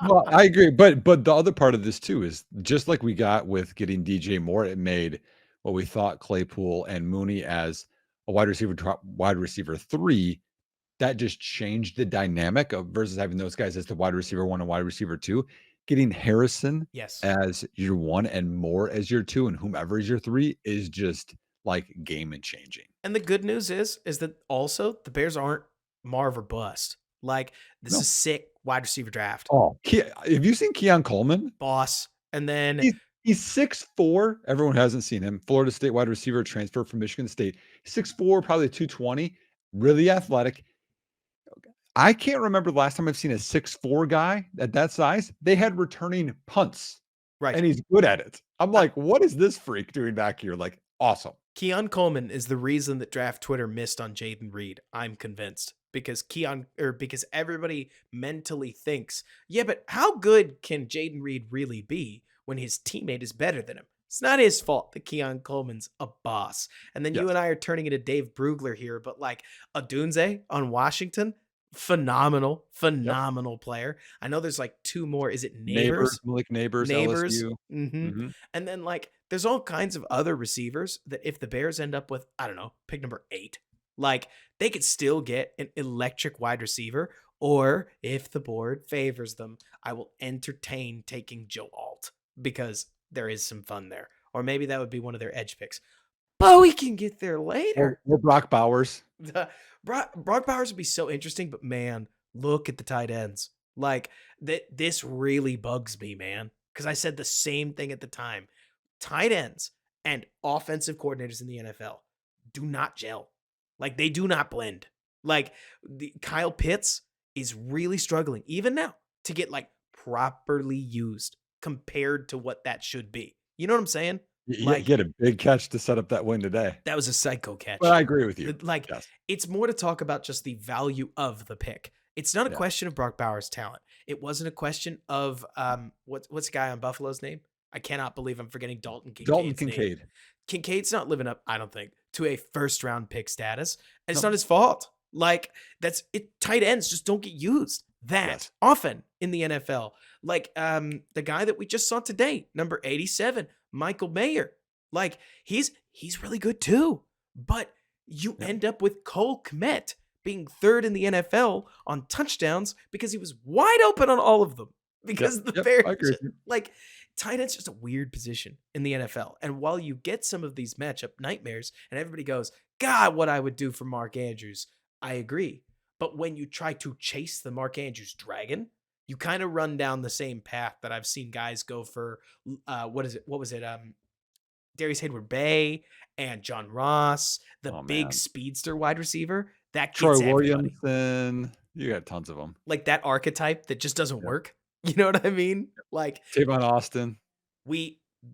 Well, I agree, but the other part of this too is just like we got with getting DJ Moore, it made what we thought Claypool and Mooney as a wide receiver 3. That just changed the dynamic of versus having those guys as the wide receiver 1 and wide receiver 2. Getting Harrison Yes. as your 1 and Moore as your 2, and whomever is your 3 is just like game and changing. And the good news is that also the Bears aren't Marv or bust. Like this No. is sick wide receiver draft. Oh, have you seen Keon Coleman? Boss. And then He's 6'4". Everyone hasn't seen him. Florida State wide receiver, transfer from Michigan State. 6'4", probably 220, really athletic. I can't remember the last time I've seen a 6'4" guy at that size. They had returning punts, right. and he's good at it. I'm like, what is this freak doing back here? Like, awesome. Keon Coleman is the reason that draft Twitter missed on Jaden Reed. I'm convinced because because everybody mentally thinks, yeah, but how good can Jaden Reed really be when his teammate is better than him? It's not his fault that Keon Coleman's a boss. And then you Yes. and I are turning into Dave Brugler here, but like Adunze on Washington, phenomenal Yep. player. I know there's like two more. Is it Neighbors, Neighbors? Malik Neighbors, Neighbors. LSU. Mhm. And then like there's all kinds of other receivers that if the Bears end up with, I don't know, pick number 8, like they could still get an electric wide receiver. Or if the board favors them, I will entertain taking Joe Alt because there is some fun there. Or maybe that would be one of their edge picks. But we can get there later. Or Brock Bowers. Brock Bowers would be so interesting, but man, look at the tight ends. Like this really bugs me, man. Because I said the same thing at the time. Tight ends and offensive coordinators in the NFL do not gel. Like they do not blend. Like Kyle Pitts is really struggling, even now, to get like properly used compared to what that should be. You know what I'm saying? He had a big catch to set up that win today. That was a psycho catch. But I agree with you. Like, yes. It's more to talk about just the value of the pick. It's not a question of Brock Bowers' talent. It wasn't a question of what's the guy on Buffalo's name? I cannot believe I'm forgetting Dalton Kincaid. Kincaid's not living up, I don't think, to a first round pick status. And it's not his fault. Like that's it. Tight ends just don't get used that often in the NFL. Like the guy that we just saw today, number 87, Michael Mayer. Like he's really good too. But you end up with Cole Kmet being third in the NFL on touchdowns because he was wide open on all of them. Because the Bears, like tight end's just a weird position in the NFL. And while you get some of these matchup nightmares and everybody goes, God, what I would do for Mark Andrews, I agree. But when you try to chase the Mark Andrews dragon, you kind of run down the same path that I've seen guys go for. What was it? Darius Hayward-Bay and John Ross, the big speedster wide receiver. That gets Troy everybody. Williamson. You got tons of them. Like that archetype that just doesn't work. You know what I mean? Like Tavon Austin.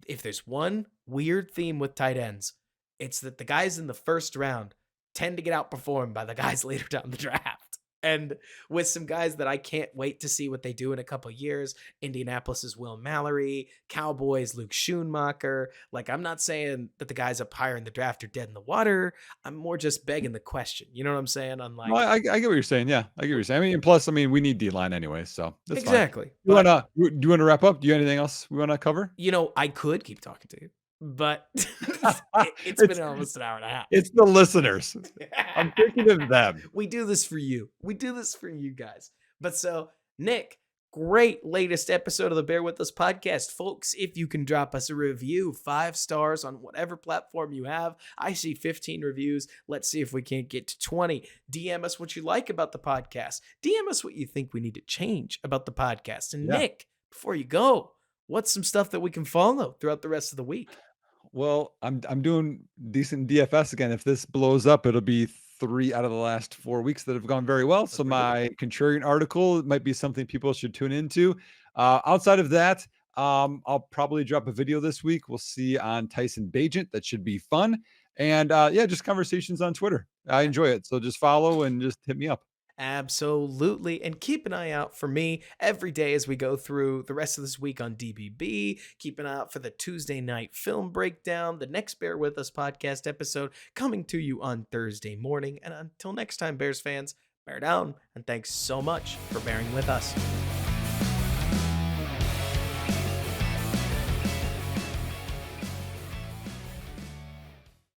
If there's one weird theme with tight ends, it's that the guys in the first round tend to get outperformed by the guys later down the draft. And with some guys that I can't wait to see what they do in a couple years, Indianapolis's Will Mallory, Cowboys Luke Schoonmaker. Like I'm not saying that the guys up higher in the draft are dead in the water. I'm more just begging the question. You know what I'm saying? Unlike I get what you're saying. Yeah, I get what you're saying. I mean, plus, we need D-line anyway, so that's exactly. Fine. Do you want to wrap up? Do you have anything else we want to cover? You know, I could keep talking to you, but it's been almost an hour and a half. It's the listeners. I'm thinking of them. We do this for you. We do this for you guys. But so, Nick, great latest episode of the Bear With Us podcast. Folks, if you can drop us a review, 5 stars on whatever platform you have. I see 15 reviews. Let's see if we can't get to 20. DM us what you like about the podcast. DM us what you think we need to change about the podcast. And Nick, before you go, what's some stuff that we can follow throughout the rest of the week? Well, I'm doing decent DFS again. If this blows up, it'll be 3 out of the last 4 weeks that have gone very well. So my contrarian article might be something people should tune into. Outside of that, I'll probably drop a video this week. We'll see on Tyson Bagent. That should be fun. And just conversations on Twitter. I enjoy it. So just follow and just hit me up. Absolutely. And keep an eye out for me every day as we go through the rest of this week on DBB. Keep an eye out for the Tuesday night film breakdown, the next Bear With Us podcast episode coming to you on Thursday morning. And until next time, Bears fans, bear down. And thanks so much for bearing with us.